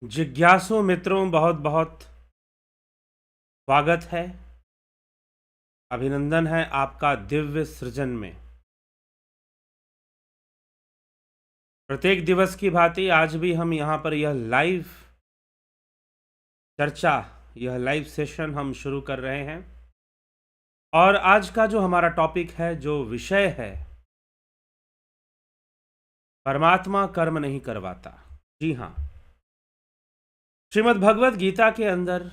जिज्ञासु मित्रों, बहुत बहुत स्वागत है। अभिनंदन है आपका दिव्य सृजन में। प्रत्येक दिवस की भांति आज भी हम यहाँ पर यह लाइव चर्चा, यह लाइव सेशन हम शुरू कर रहे हैं। और आज का जो हमारा टॉपिक है, जो विषय है, परमात्मा कर्म नहीं करवाता। जी हाँ, श्रीमद् भगवत गीता के अंदर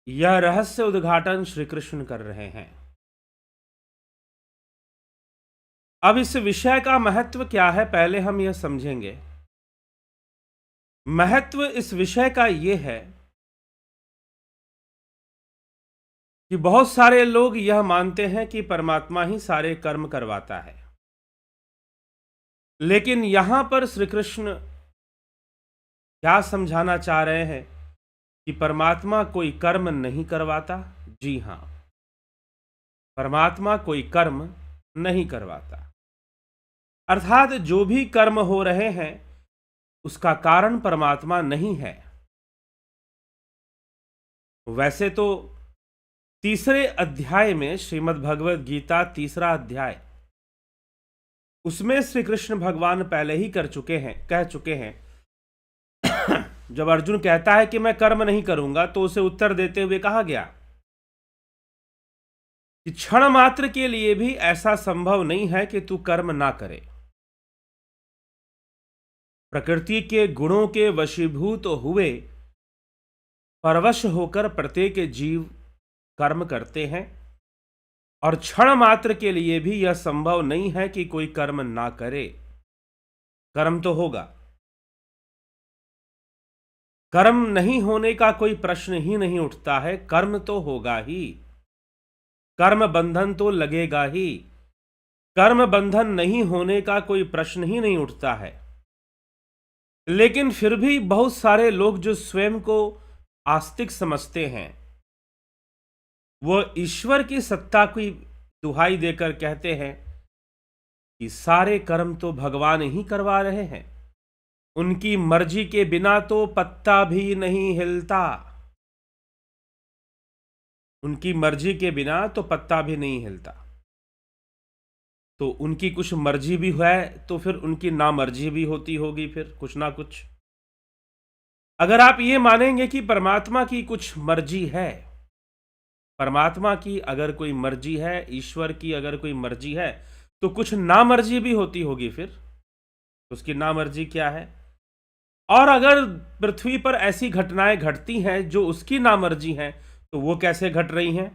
यह रहस्य उद्घाटन श्री कृष्ण कर रहे हैं। अब इस विषय का महत्व क्या है, पहले हम यह समझेंगे। महत्व इस विषय का यह है कि बहुत सारे लोग यह मानते हैं कि परमात्मा ही सारे कर्म करवाता है, लेकिन यहां पर श्री कृष्ण क्या समझाना चाह रहे हैं कि परमात्मा कोई कर्म नहीं करवाता। जी हां, परमात्मा कोई कर्म नहीं करवाता। अर्थात जो भी कर्म हो रहे हैं उसका कारण परमात्मा नहीं है। वैसे तो तीसरे अध्याय में, श्रीमद् भगवत गीता तीसरा अध्याय, उसमें श्री कृष्ण भगवान पहले ही कह चुके हैं। जब अर्जुन कहता है कि मैं कर्म नहीं करूंगा, तो उसे उत्तर देते हुए कहा गया कि क्षण मात्र के लिए भी ऐसा संभव नहीं है कि तू कर्म ना करे। प्रकृति के गुणों के वशीभूत हुए परवश होकर प्रत्येक जीव कर्म करते हैं, और क्षण मात्र के लिए भी यह संभव नहीं है कि कोई कर्म ना करे। कर्म तो होगा, कर्म नहीं होने का कोई प्रश्न ही नहीं उठता है। कर्म तो होगा ही, कर्म बंधन तो लगेगा ही। कर्म बंधन नहीं होने का कोई प्रश्न ही नहीं उठता है। लेकिन फिर भी बहुत सारे लोग जो स्वयं को आस्तिक समझते हैं, वो ईश्वर की सत्ता की दुहाई देकर कहते हैं कि सारे कर्म तो भगवान ही करवा रहे हैं, उनकी मर्जी के बिना तो पत्ता भी नहीं हिलता। उनकी मर्जी के बिना तो पत्ता भी नहीं हिलता। तो उनकी कुछ मर्जी भी है तो फिर उनकी नामर्जी भी होती होगी, फिर कुछ ना कुछ। अगर आप ये मानेंगे कि परमात्मा की कुछ मर्जी है, परमात्मा की अगर कोई मर्जी है, ईश्वर की अगर कोई मर्जी है, तो कुछ नामर्जी भी होती होगी। फिर उसकी नामर्जी क्या है? और अगर पृथ्वी पर ऐसी घटनाएं घटती हैं जो उसकी नामर्जी हैं, तो वो कैसे घट रही हैं?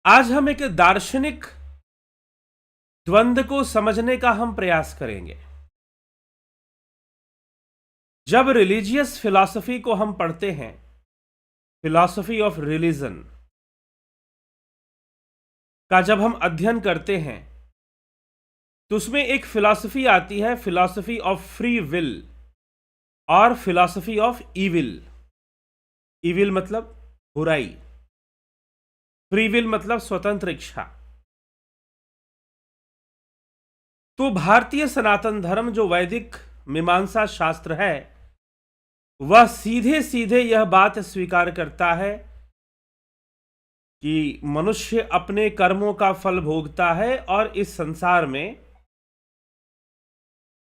आज हम एक दार्शनिक द्वंद्व को समझने का हम प्रयास करेंगे। जब रिलीजियस फिलॉसफी को हम पढ़ते हैं, फिलॉसफी ऑफ रिलीजन का जब हम अध्ययन करते हैं, तो उसमें एक फिलॉसफी आती है, फिलॉसफी ऑफ फ्री विल और फिलॉसफी ऑफ इविल। इविल मतलब बुराई, फ्री विल मतलब स्वतंत्र इच्छा। तो भारतीय सनातन धर्म, जो वैदिक मीमांसा शास्त्र है, वह सीधे सीधे यह बात स्वीकार करता है कि मनुष्य अपने कर्मों का फल भोगता है, और इस संसार में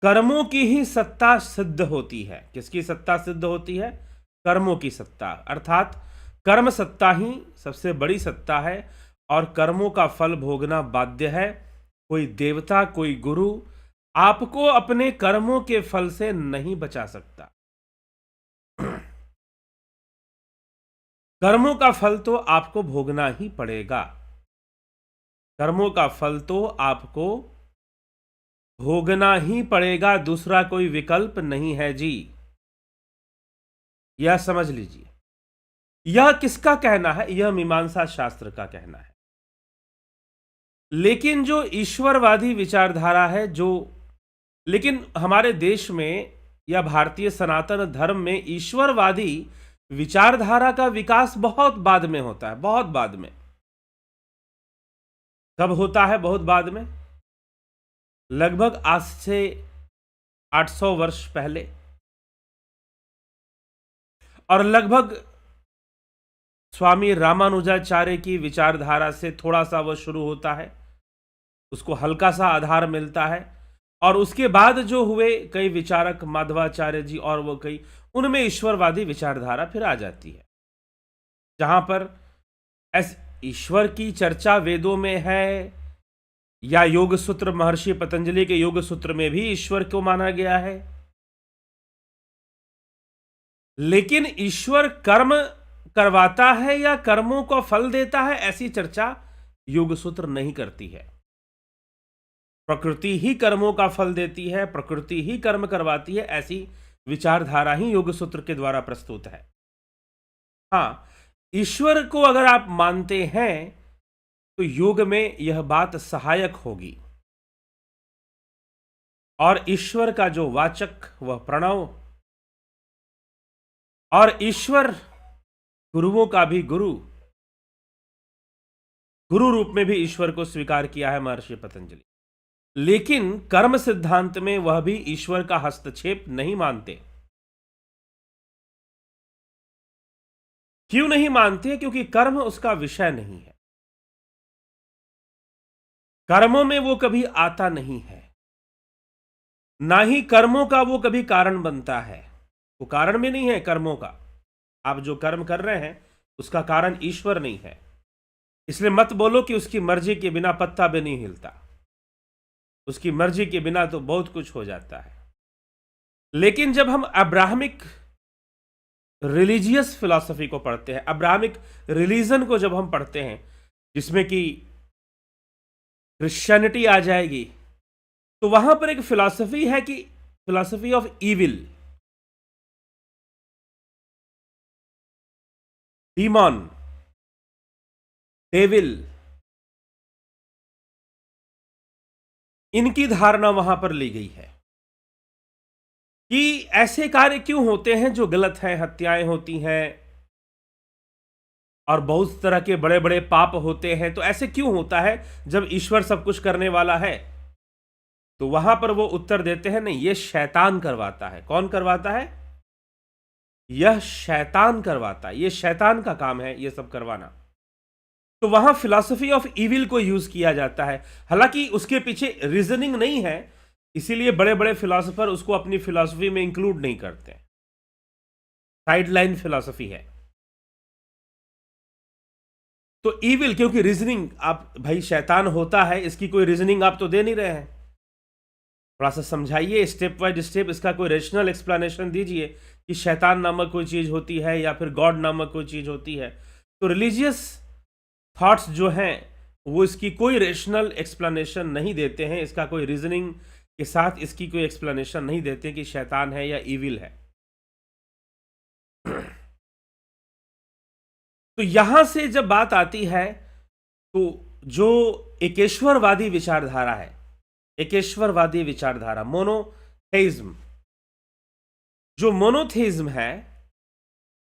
कर्मों की ही सत्ता सिद्ध होती है। किसकी सत्ता सिद्ध होती है? कर्मों की सत्ता। अर्थात कर्म सत्ता ही सबसे बड़ी सत्ता है, और कर्मों का फल भोगना बाध्य है। कोई देवता, कोई गुरु आपको अपने कर्मों के फल से नहीं बचा सकता। कर्मों का फल तो आपको भोगना ही पड़ेगा। कर्मों का फल तो आपको भोगना ही पड़ेगा, दूसरा कोई विकल्प नहीं है जी। यह समझ लीजिए। यह किसका कहना है? यह मीमांसा शास्त्र का कहना है। लेकिन जो ईश्वरवादी विचारधारा है, लेकिन हमारे देश में या भारतीय सनातन धर्म में ईश्वरवादी विचारधारा का विकास बहुत बाद में होता है। बहुत बाद में। कब होता है? बहुत बाद में। लगभग आज से 800 वर्ष पहले, और लगभग स्वामी रामानुजाचार्य की विचारधारा से थोड़ा सा वह शुरू होता है, उसको हल्का सा आधार मिलता है, और उसके बाद जो हुए कई विचारक, माधवाचार्य जी और वो कई, उनमें ईश्वरवादी विचारधारा फिर आ जाती है, जहां पर ईश्वर की चर्चा वेदों में है, या योग सूत्र, महर्षि पतंजलि के योग सूत्र में भी ईश्वर को माना गया है, लेकिन ईश्वर कर्म करवाता है या कर्मों को फल देता है, ऐसी चर्चा योग सूत्र नहीं करती है। प्रकृति ही कर्मों का फल देती है, प्रकृति ही कर्म करवाती है, ऐसी विचारधारा ही योग सूत्र के द्वारा प्रस्तुत है। हां, ईश्वर को अगर आप मानते हैं तो योग में यह बात सहायक होगी, और ईश्वर का जो वाचक वह प्रणव, और ईश्वर गुरुओं का भी गुरु रूप में भी ईश्वर को स्वीकार किया है महर्षि पतंजलि, लेकिन कर्म सिद्धांत में वह भी ईश्वर का हस्तक्षेप नहीं मानते। क्यों नहीं मानते? क्योंकि कर्म उसका विषय नहीं है, कर्मों में वो कभी आता नहीं है, ना ही कर्मों का वो कभी कारण बनता है, वो कारण भी नहीं है कर्मों का। आप जो कर्म कर रहे हैं उसका कारण ईश्वर नहीं है, इसलिए मत बोलो कि उसकी मर्जी के बिना पत्ता भी नहीं हिलता, उसकी मर्जी के बिना तो बहुत कुछ हो जाता है। लेकिन जब हम अब्राहमिक रिलीजियस फिलॉसफी को पढ़ते हैं, अब्राहमिक रिलीजन को जब हम पढ़ते हैं, जिसमें कि क्रिश्चियनिटी आ जाएगी, तो वहां पर एक फिलॉसफी है कि philosophy of evil, demon, devil, इनकी धारणा वहां पर ली गई है कि ऐसे कार्य क्यों होते हैं जो गलत हैं, हत्याएं होती हैं और बहुत तरह के बड़े बड़े पाप होते हैं, तो ऐसे क्यों होता है जब ईश्वर सब कुछ करने वाला है? तो वहां पर वो उत्तर देते हैं, नहीं, ये शैतान करवाता है। कौन करवाता है? यह शैतान करवाता है, ये शैतान का काम है ये सब करवाना। तो वहां फिलॉसफी ऑफ इविल को यूज किया जाता है, हालांकि उसके पीछे रीजनिंग नहीं है, इसीलिए बड़े बड़े फिलॉसफर उसको अपनी फिलॉसफी में इंक्लूड नहीं करते, साइडलाइन फिलॉसफी है। तो इविल, क्योंकि रीजनिंग, आप भाई शैतान होता है, इसकी कोई रीजनिंग आप तो दे नहीं रहे हैं, थोड़ा सा समझाइए, स्टेप बाय स्टेप इसका कोई रेशनल एक्सप्लेनेशन दीजिए कि शैतान नामक कोई चीज होती है या फिर गॉड नामक कोई चीज होती है। तो रिलीजियस थॉट्स जो हैं वो इसकी कोई रेशनल एक्सप्लेनेशन नहीं देते हैं, इसका कोई रीजनिंग के साथ इसकी कोई एक्सप्लेनेशन नहीं देते कि शैतान है या इविल है। तो यहां से जब बात आती है, तो जो एकेश्वरवादी विचारधारा है, एकेश्वरवादी विचारधारा, मोनोथेइज्म, जो मोनोथेइज्म है,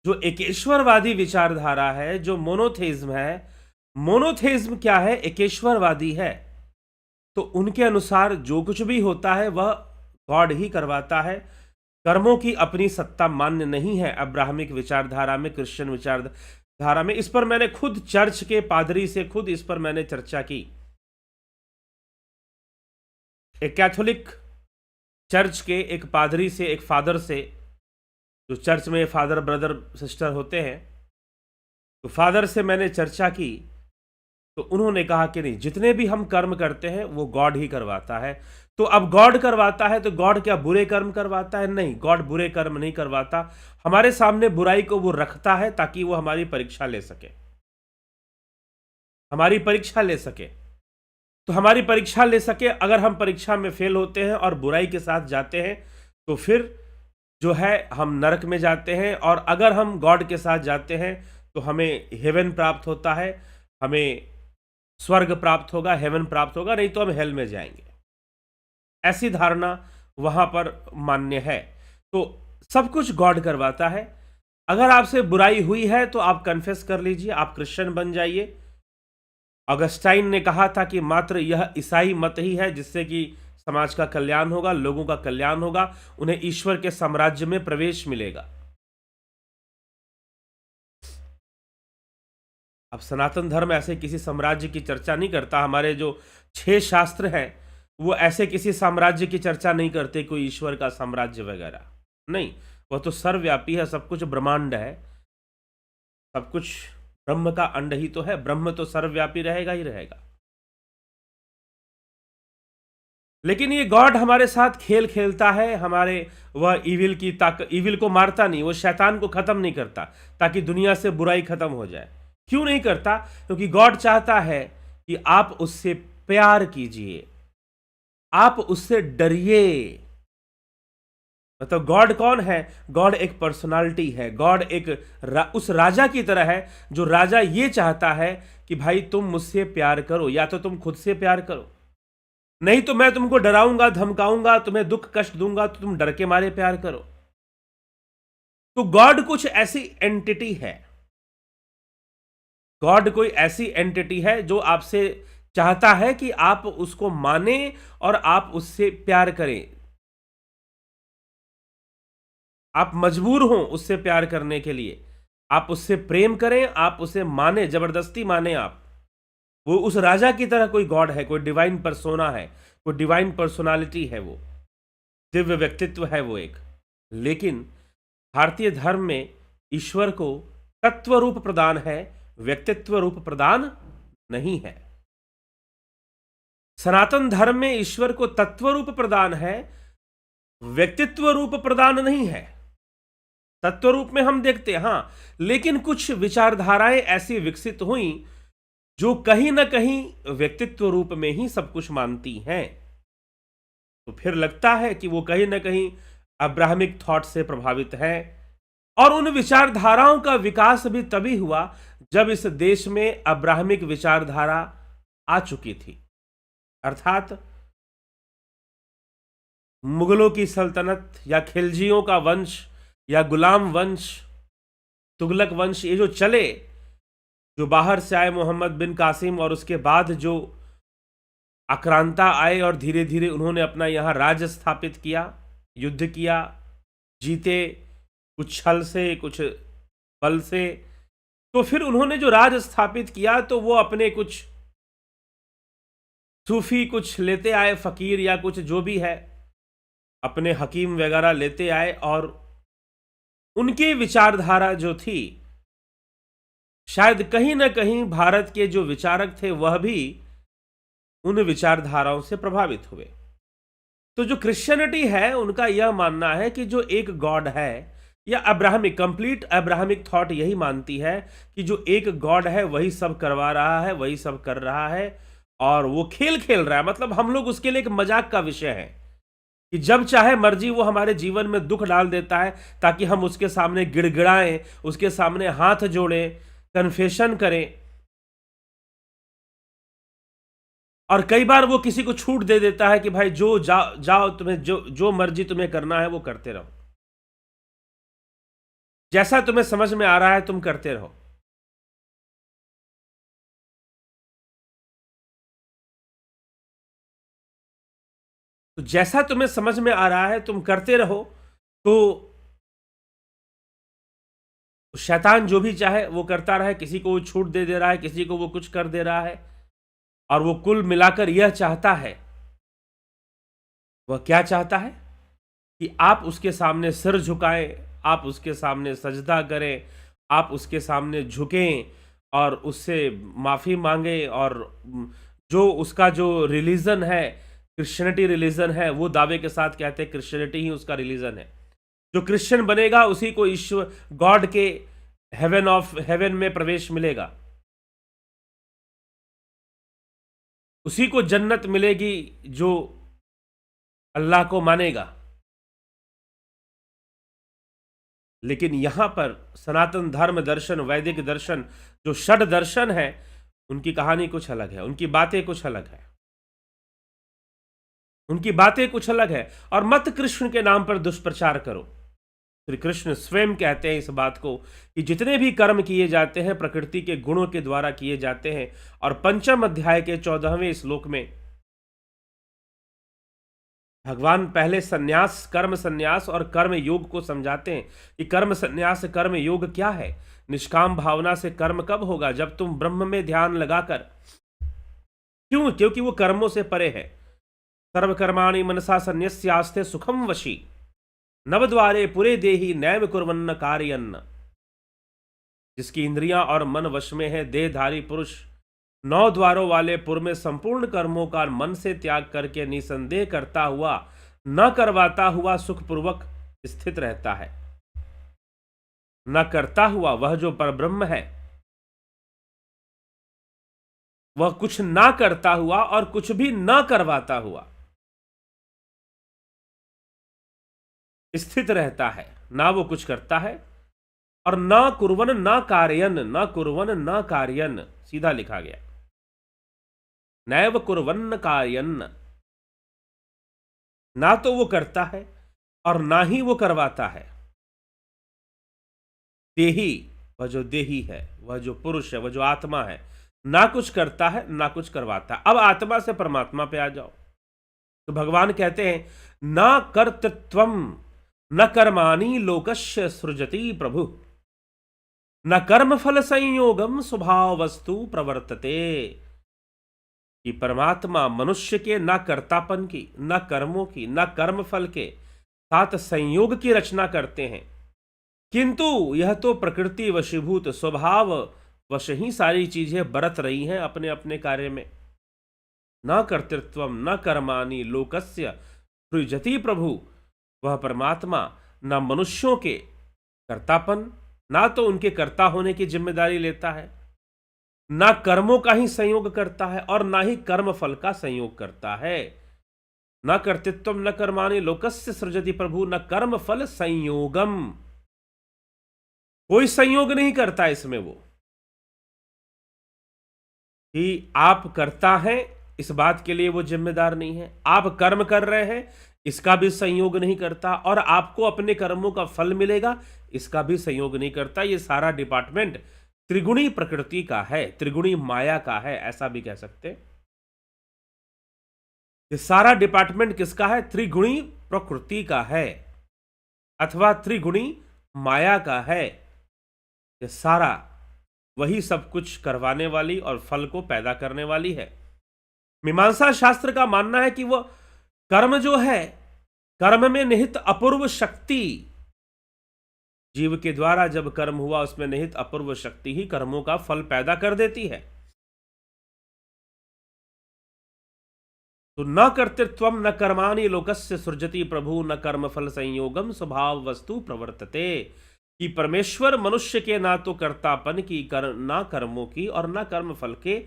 जो एकेश्वरवादी विचारधारा है, जो मोनोथेइज्म है, मोनोथेइज्म क्या है? एकेश्वरवादी है। तो उनके अनुसार जो कुछ भी होता है वह गॉड ही करवाता है, कर्मों की अपनी सत्ता मान्य नहीं है अब्राहमिक विचारधारा में, क्रिश्चियन विचारधारा में। इस पर मैंने खुद चर्च के पादरी से खुद इस पर मैंने चर्चा की। एक कैथोलिक चर्च के एक पादरी से, एक फादर से, जो चर्च में फादर ब्रदर सिस्टर होते हैं, तो फादर से मैंने चर्चा की, तो उन्होंने कहा कि नहीं, जितने भी हम कर्म करते हैं वो गॉड ही करवाता है। तो अब गॉड करवाता है तो गॉड क्या बुरे कर्म करवाता है? नहीं, गॉड बुरे कर्म नहीं करवाता, हमारे सामने बुराई को वो रखता है ताकि वो हमारी परीक्षा ले सके, हमारी परीक्षा ले सके। तो हमारी परीक्षा ले सके, अगर हम परीक्षा में फेल होते हैं और बुराई के साथ जाते हैं तो फिर जो है हम नरक में जाते हैं, और अगर हम गॉड के साथ जाते हैं तो हमें हेवन प्राप्त होता है, हमें स्वर्ग प्राप्त होगा, हेवन प्राप्त होगा, नहीं तो हम हेल में जाएंगे। ऐसी धारणा वहां पर मान्य है। तो सब कुछ गॉड करवाता है। अगर आपसे बुराई हुई है तो आप कन्फेस कर लीजिए, आप क्रिश्चियन बन जाइए। ऑगस्टाइन ने कहा था कि मात्र यह ईसाई मत ही है जिससे कि समाज का कल्याण होगा, लोगों का कल्याण होगा, उन्हें ईश्वर के साम्राज्य में प्रवेश मिलेगा। अब सनातन धर्म ऐसे किसी साम्राज्य की चर्चा नहीं करता। हमारे जो 6 शास्त्र हैं वो ऐसे किसी साम्राज्य की चर्चा नहीं करते, कोई ईश्वर का साम्राज्य वगैरह नहीं। वह तो सर्वव्यापी है, सब कुछ ब्रह्मांड है, सब कुछ ब्रह्म का अंड ही तो है। ब्रह्म तो सर्वव्यापी रहेगा ही रहेगा। लेकिन ये गॉड हमारे साथ खेल खेलता है, हमारे वह ईविल को मारता नहीं, वो शैतान को खत्म नहीं करता ताकि दुनिया से बुराई खत्म हो जाए। क्यों नहीं करता? क्योंकि गॉड चाहता है कि आप उससे प्यार कीजिए, आप उससे डरिए। मतलब गॉड कौन है? गॉड एक पर्सनालिटी है। गॉड एक उस राजा की तरह है जो राजा ये चाहता है कि भाई तुम मुझसे प्यार करो, या तो तुम खुद से प्यार करो, नहीं तो मैं तुमको डराऊंगा, धमकाऊंगा, तुम्हें दुख कष्ट दूंगा, तो तुम डर के मारे प्यार करो। तो गॉड कुछ ऐसी एंटिटी है, गॉड कोई ऐसी एंटिटी है जो आपसे चाहता है कि आप उसको माने और आप उससे प्यार करें। आप मजबूर हो उससे प्यार करने के लिए, आप उससे प्रेम करें, आप उसे माने, जबरदस्ती माने आप। वो उस राजा की तरह कोई गॉड है, कोई डिवाइन पर्सोना है, कोई डिवाइन पर्सनालिटी है, वो दिव्य व्यक्तित्व है वो एक। लेकिन भारतीय धर्म में ईश्वर को तत्व रूप प्रदान है, व्यक्तित्व रूप प्रदान नहीं है। सनातन धर्म में ईश्वर को तत्व रूप प्रदान है, व्यक्तित्व रूप प्रदान नहीं है। तत्व रूप में हम देखते हैं हां, लेकिन कुछ विचारधाराएं ऐसी विकसित हुई जो कहीं ना कहीं व्यक्तित्व रूप में ही सब कुछ मानती हैं। तो फिर लगता है कि वो कहीं ना कहीं अब्राहमिक थॉट से प्रभावित है। और उन विचारधाराओं का विकास भी तभी हुआ जब इस देश में अब्राहमिक विचारधारा आ चुकी थी। अर्थात मुगलों की सल्तनत या खिलजियों का वंश या गुलाम वंश, तुगलक वंश, ये जो चले, जो बाहर से आए मोहम्मद बिन कासिम, और उसके बाद जो आक्रांता आए और धीरे धीरे उन्होंने अपना यहां राज स्थापित किया, युद्ध किया, जीते, कुछ छल से कुछ बल से। तो फिर उन्होंने जो राज स्थापित किया तो वो अपने कुछ सूफी कुछ लेते आए, फकीर या कुछ जो भी है, अपने हकीम वगैरह लेते आए, और उनकी विचारधारा जो थी, शायद कहीं ना कहीं भारत के जो विचारक थे वह भी उन विचारधाराओं से प्रभावित हुए। तो जो क्रिश्चियनिटी है उनका यह मानना है कि जो एक गॉड है, या अब्राहमिक, कंप्लीट अब्राहमिक थॉट यही मानती है कि जो एक गॉड है वही सब करवा रहा है, वही सब कर रहा है, और वो खेल खेल रहा है। मतलब हम लोग उसके लिए एक मजाक का विषय है कि जब चाहे मर्जी वो हमारे जीवन में दुख डाल देता है ताकि हम उसके सामने गिड़गिड़ाएं, उसके सामने हाथ जोड़ें, कन्फेशन करें। और कई बार वो किसी को छूट दे देता है कि भाई जो जाओ, तुम्हें जो मर्जी तुम्हें करना है वो करते रहो, जैसा तुम्हें समझ में आ रहा है तुम करते रहो। तो जैसा तुम्हें समझ में आ रहा है तुम करते रहो। तो शैतान जो भी चाहे वो करता रहे, किसी को वो छूट दे रहा है, किसी को वो कुछ कर दे रहा है, और वो कुल मिलाकर यह चाहता है, वह क्या चाहता है कि आप उसके सामने सिर झुकाएं, आप उसके सामने सजदा करें, आप उसके सामने झुकें और उससे माफ़ी मांगे। और जो उसका जो रिलीजन है, क्रिश्चियनिटी रिलीजन है, वो दावे के साथ कहते हैं क्रिश्चियनिटी ही उसका रिलीजन है। जो क्रिश्चियन बनेगा उसी को ईश्वर, गॉड के हेवन में प्रवेश मिलेगा, उसी को जन्नत मिलेगी जो अल्लाह को मानेगा। लेकिन यहां पर सनातन धर्म दर्शन, वैदिक दर्शन, जो षड दर्शन है, उनकी कहानी कुछ अलग है, उनकी बातें कुछ अलग है, उनकी बातें कुछ अलग है। और मत कृष्ण के नाम पर दुष्प्रचार करो। श्री कृष्ण स्वयं कहते हैं इस बात को कि जितने भी कर्म किए जाते हैं प्रकृति के गुणों के द्वारा किए जाते हैं। और पंचम अध्याय के 14वें श्लोक में भगवान पहले सन्यास, कर्म सन्यास और कर्म योग को समझाते हैं कि कर्म सन्यास, कर्म योग क्या है। निष्काम भावना से कर्म कब होगा? जब तुम ब्रह्म में ध्यान लगाकर। क्यों? क्योंकि वो कर्मों से परे है। सर्वकर्माणि मनसा संन्यस्यास्ते सुखम वशी, नवद्वारे पुरे देहि नैव कुर्वन्न कार्यन्न। जिसकी इंद्रियां और मन वश में है, देहधारी पुरुष 9 द्वारों वाले पुर में संपूर्ण कर्मों का मन से त्याग करके निसंदेह करता हुआ, न करवाता हुआ सुखपूर्वक स्थित रहता है। न करता हुआ वह जो परब्रह्म है, वह कुछ ना करता हुआ और कुछ भी न करवाता हुआ स्थित रहता है। ना वो कुछ करता है और न कुर्वन न कार्यन, न कुर्वन न कार्यन सीधा लिखा गया, नैव कुर्वन्न कार्यन। ना तो वो करता है और ना ही वो करवाता है। देही, वह जो देही है, वह जो पुरुष है, वह जो आत्मा है, ना कुछ करता है ना कुछ करवाता है। अब आत्मा से परमात्मा पे आ जाओ तो भगवान कहते हैं, न कर्तृत्वम न कर्माणि लोकस्य सृजति प्रभु, न कर्म फल संयोगम स्वभाव वस्तु प्रवर्तते। कि परमात्मा मनुष्य के न कर्तापन की, न कर्मों की, न कर्म फल के साथ संयोग की रचना करते हैं, किंतु यह तो प्रकृति वशीभूत स्वभाव वश ही सारी चीजें बरत रही हैं अपने अपने कार्य में। न कर्तृत्वम न कर्माणि लोकस्य सृजति प्रभु, वह परमात्मा न मनुष्यों के कर्तापन, ना तो उनके कर्ता होने की जिम्मेदारी लेता है, ना कर्मों का ही संयोग करता है और ना ही कर्म फल का संयोग करता है। न कर्तृत्वम न कर्माणि लोकस्य सृजति प्रभु, न कर्म फल संयोगम, कोई संयोग नहीं करता इसमें वो कि आप करता है, इस बात के लिए वो जिम्मेदार नहीं है। आप कर्म कर रहे हैं, इसका भी संयोग नहीं करता, और आपको अपने कर्मों का फल मिलेगा, इसका भी संयोग नहीं करता। ये सारा डिपार्टमेंट त्रिगुणी प्रकृति का है, त्रिगुणी माया का है, ऐसा भी कह सकते। ये सारा डिपार्टमेंट किसका है? त्रिगुणी प्रकृति का है अथवा त्रिगुणी माया का है। ये सारा वही सब कुछ करवाने वाली और फल को पैदा करने वाली है। मीमांसा शास्त्र का मानना है कि वह कर्म जो है, कर्म में निहित अपूर्व शक्ति, जीव के द्वारा जब कर्म हुआ उसमें निहित अपूर्व शक्ति ही कर्मों का फल पैदा कर देती है। तो न कर्तृत्वम न कर्माणि लोकस्य सृजति प्रभु, न कर्म फल संयोगम स्वभाव वस्तु प्रवर्तते। कि परमेश्वर मनुष्य के ना तो कर्तापन की, ना कर्मों की और ना कर्म फल के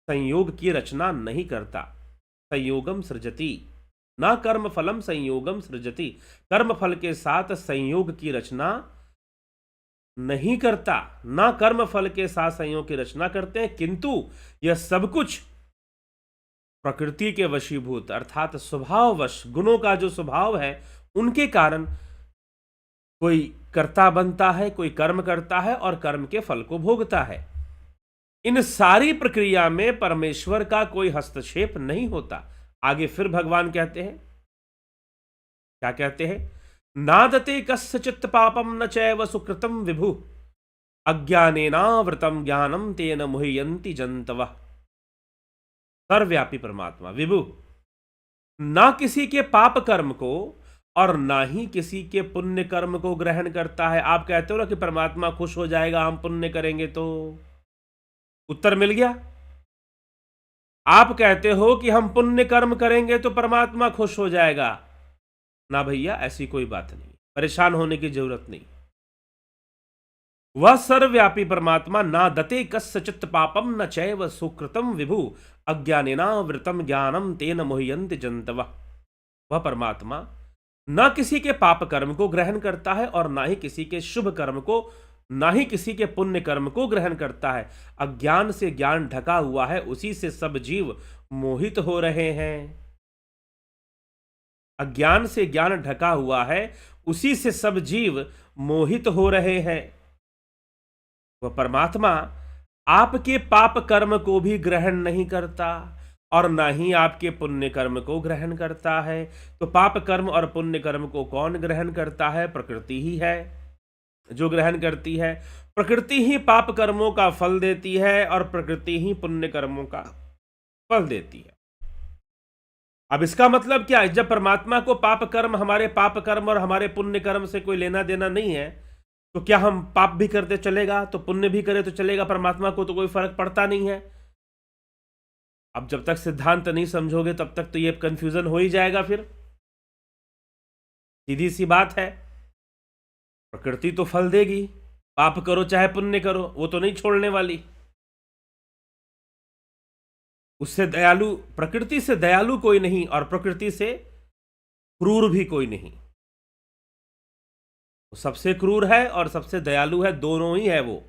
संयोग की रचना नहीं करता। संयोगम सृजति, ना कर्म फलम संयोगम सृजति, कर्म फल के साथ संयोग की रचना नहीं करता, ना कर्म फल के साथ संयोग की रचना करते हैं, किंतु यह सब कुछ प्रकृति के वशीभूत अर्थात स्वभाववश, गुणों का जो स्वभाव है उनके कारण कोई कर्ता बनता है, कोई कर्म करता है और कर्म के फल को भोगता है। इन सारी प्रक्रिया में परमेश्वर का कोई हस्तक्षेप नहीं होता। आगे फिर भगवान कहते हैं, क्या कहते हैं? नादते कस्यचित् पापम न चैव सुकृतम विभु, अज्ञानेनावृतम ज्ञानम तेन मुह्यन्ति जन्तवः। सर्वव्यापी परमात्मा विभु ना किसी के पाप कर्म को और ना ही किसी के पुण्य कर्म को ग्रहण करता है। आप कहते हो ना कि परमात्मा खुश हो जाएगा हम पुण्य करेंगे तो, उत्तर मिल गया। आप कहते हो कि हम पुण्य कर्म करेंगे तो परमात्मा खुश हो जाएगा। ना भैया, ऐसी कोई बात नहीं, परेशान होने की जरूरत नहीं। वह सर्वव्यापी परमात्मा ना दते कस्यचित् पापम न चैव सुकृतम विभु, अज्ञानेनावृतम ज्ञानम तेन मुह्यन्ति जन्तवः। वह परमात्मा ना किसी के पाप कर्म को ग्रहण करता है और ना ही किसी के शुभ कर्म को, ना ही किसी के पुण्य कर्म को ग्रहण करता है। अज्ञान से ज्ञान ढका हुआ है, उसी से सब जीव मोहित हो रहे हैं। अज्ञान से ज्ञान ढका हुआ है, उसी से सब जीव मोहित हो रहे हैं। वह परमात्मा आपके पाप कर्म को भी ग्रहण नहीं करता और ना ही आपके पुण्य कर्म को ग्रहण करता है। तो पाप कर्म और पुण्य कर्म को कौन ग्रहण करता है? प्रकृति ही है जो ग्रहण करती है। प्रकृति ही पाप कर्मों का फल देती है और प्रकृति ही पुण्य कर्मों का फल देती है। अब इसका मतलब क्या है? जब परमात्मा को पाप कर्म, हमारे पाप कर्म और हमारे पुण्य कर्म से कोई लेना देना नहीं है, तो क्या हम पाप भी करते चलेगा तो पुण्य भी करे तो चलेगा? परमात्मा को तो कोई फर्क पड़ता नहीं है। अब जब तक सिद्धांत नहीं समझोगे तब तक तो ये कंफ्यूजन हो ही जाएगा। फिर सीधी सी बात है, प्रकृति तो फल देगी, पाप करो चाहे पुण्य करो, वो तो नहीं छोड़ने वाली। उससे दयालु, प्रकृति से दयालु कोई नहीं और प्रकृति से क्रूर भी कोई नहीं। वो सबसे क्रूर है और सबसे दयालु है, दोनों ही है वो।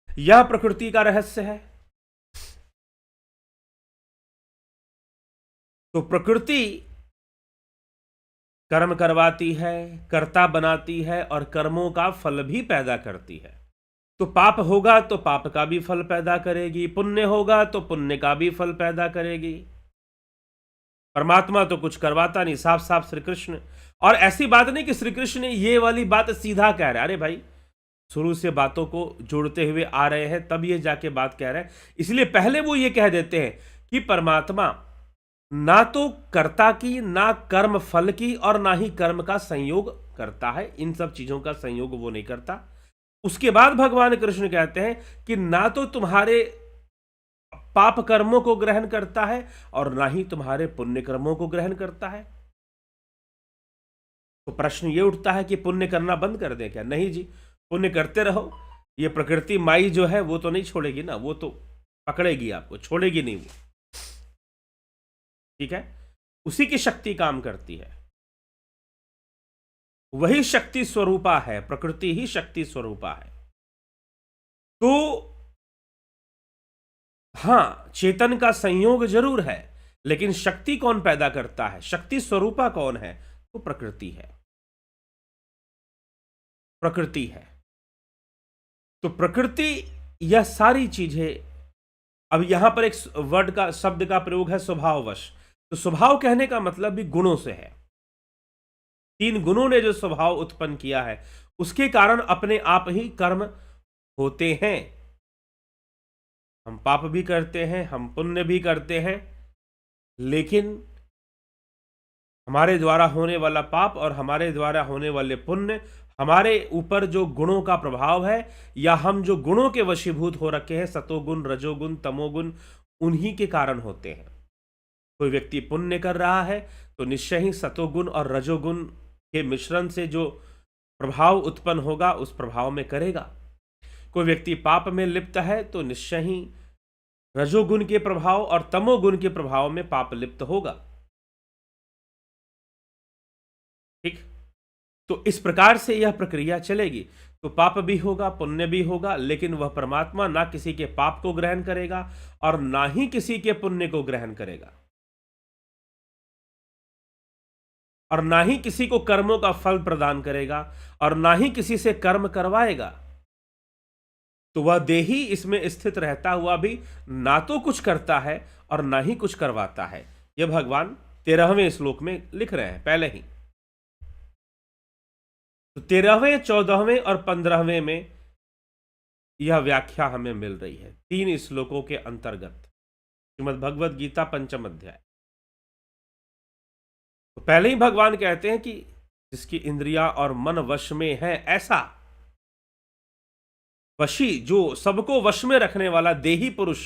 यह प्रकृति का रहस्य है। तो प्रकृति कर्म करवाती है, कर्ता बनाती है और कर्मों का फल भी पैदा करती है। तो पाप होगा तो पाप का भी फल पैदा करेगी, पुण्य होगा तो पुण्य का भी फल पैदा करेगी। परमात्मा तो कुछ करवाता नहीं, साफ साफ श्री कृष्ण। और ऐसी बात नहीं कि श्री कृष्ण ने ये वाली बात सीधा कह रहे हैं, अरे भाई शुरू से बातों को जोड़ते हुए आ रहे हैं तब ये जाके बात कह रहे हैं। इसलिए पहले वो ये कह देते हैं कि परमात्मा ना तो कर्ता की, ना कर्म फल की और ना ही कर्म का संयोग करता है। इन सब चीजों का संयोग वो नहीं करता। उसके बाद भगवान कृष्ण कहते हैं कि ना तो तुम्हारे पाप कर्मों को ग्रहण करता है और ना ही तुम्हारे पुण्य कर्मों को ग्रहण करता है। तो प्रश्न ये उठता है कि पुण्य करना बंद कर दें क्या? नहीं जी, पुण्य करते रहो। ये प्रकृति माई जो है वो तो नहीं छोड़ेगी ना, वो तो पकड़ेगी आपको, छोड़ेगी नहीं वो। ठीक है, उसी की शक्ति काम करती है, वही शक्ति स्वरूपा है, प्रकृति ही शक्ति स्वरूपा है। तो हां, चेतन का संयोग जरूर है, लेकिन शक्ति कौन पैदा करता है? शक्ति स्वरूपा कौन है? तो प्रकृति है, प्रकृति है। तो प्रकृति, यह सारी चीजें। अब यहां पर एक वर्ड का, शब्द का प्रयोग है स्वभाववश। तो स्वभाव कहने का मतलब भी गुणों से है। 3 गुणों ने जो स्वभाव उत्पन्न किया है उसके कारण अपने आप ही कर्म होते हैं। हम पाप भी करते हैं, हम पुण्य भी करते हैं, लेकिन हमारे द्वारा होने वाला पाप और हमारे द्वारा होने वाले पुण्य, हमारे ऊपर जो गुणों का प्रभाव है या हम जो गुणों के वशीभूत हो रखे हैं, सतोगुण, रजोगुण, तमोगुण, उन्हीं के कारण होते हैं। कोई व्यक्ति पुण्य कर रहा है तो निश्चय ही सतोगुण और रजोगुण के मिश्रण से जो प्रभाव उत्पन्न होगा उस प्रभाव में करेगा। कोई व्यक्ति पाप में लिप्त है तो निश्चय ही रजोगुण के प्रभाव और तमोगुण के प्रभाव में पाप लिप्त होगा। ठीक, तो इस प्रकार से यह प्रक्रिया चलेगी। तो पाप भी होगा, पुण्य भी होगा, लेकिन वह परमात्मा ना किसी के पाप को ग्रहण करेगा और ना ही किसी के पुण्य को ग्रहण करेगा और ना ही किसी को कर्मों का फल प्रदान करेगा और ना ही किसी से कर्म करवाएगा। तो वह देही इसमें स्थित रहता हुआ भी ना तो कुछ करता है और ना ही कुछ करवाता है। यह भगवान 13वें श्लोक में लिख रहे हैं पहले ही। तो 13वें, 14वें और 15वें में यह व्याख्या हमें मिल रही है 3 श्लोकों के अंतर्गत, श्रीमद् भगवद गीता 5वां अध्याय। तो पहले ही भगवान कहते हैं कि जिसकी इंद्रियां और मन वश में है, ऐसा वशी, जो सबको वश में रखने वाला देही पुरुष,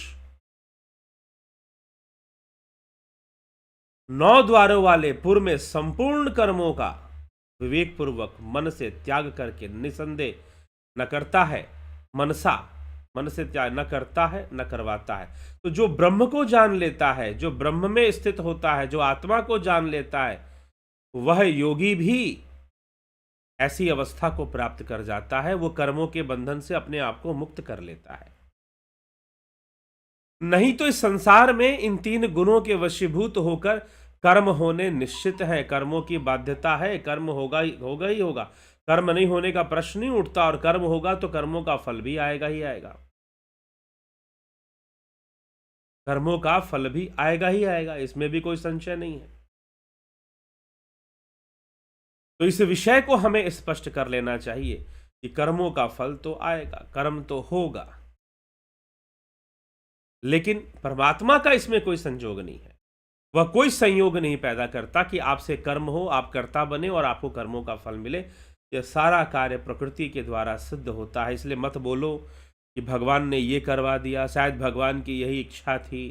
9 द्वारों वाले पुर में संपूर्ण कर्मों का विवेक पूर्वक मन से त्याग करके निसंदेह न करता है, मनसा, मन से त्याग न करता है न करवाता है। तो जो ब्रह्म को जान लेता है, जो ब्रह्म में स्थित होता है, जो आत्मा को जान लेता है, वह योगी भी ऐसी अवस्था को प्राप्त कर जाता है। वो कर्मों के बंधन से अपने आप को मुक्त कर लेता है। नहीं तो इस संसार में इन 3 गुणों के वशीभूत होकर कर्म होने निश्चित है, कर्मों की बाध्यता है, कर्म होगा ही होगा। कर्म नहीं होने का प्रश्न नहीं उठता, और कर्म होगा तो कर्मों का फल भी आएगा ही आएगा। कर्मों का फल भी आएगा ही आएगा, इसमें भी कोई संशय नहीं है। तो इस विषय को हमें स्पष्ट कर लेना चाहिए कि कर्मों का फल तो आएगा, कर्म तो होगा, लेकिन परमात्मा का इसमें कोई संजोग नहीं है। वह कोई संयोग नहीं पैदा करता कि आपसे कर्म हो, आप कर्ता बने और आपको कर्मों का फल मिले। यह सारा कार्य प्रकृति के द्वारा सिद्ध होता है। इसलिए मत बोलो कि भगवान ने ये करवा दिया, शायद भगवान की यही इच्छा थी।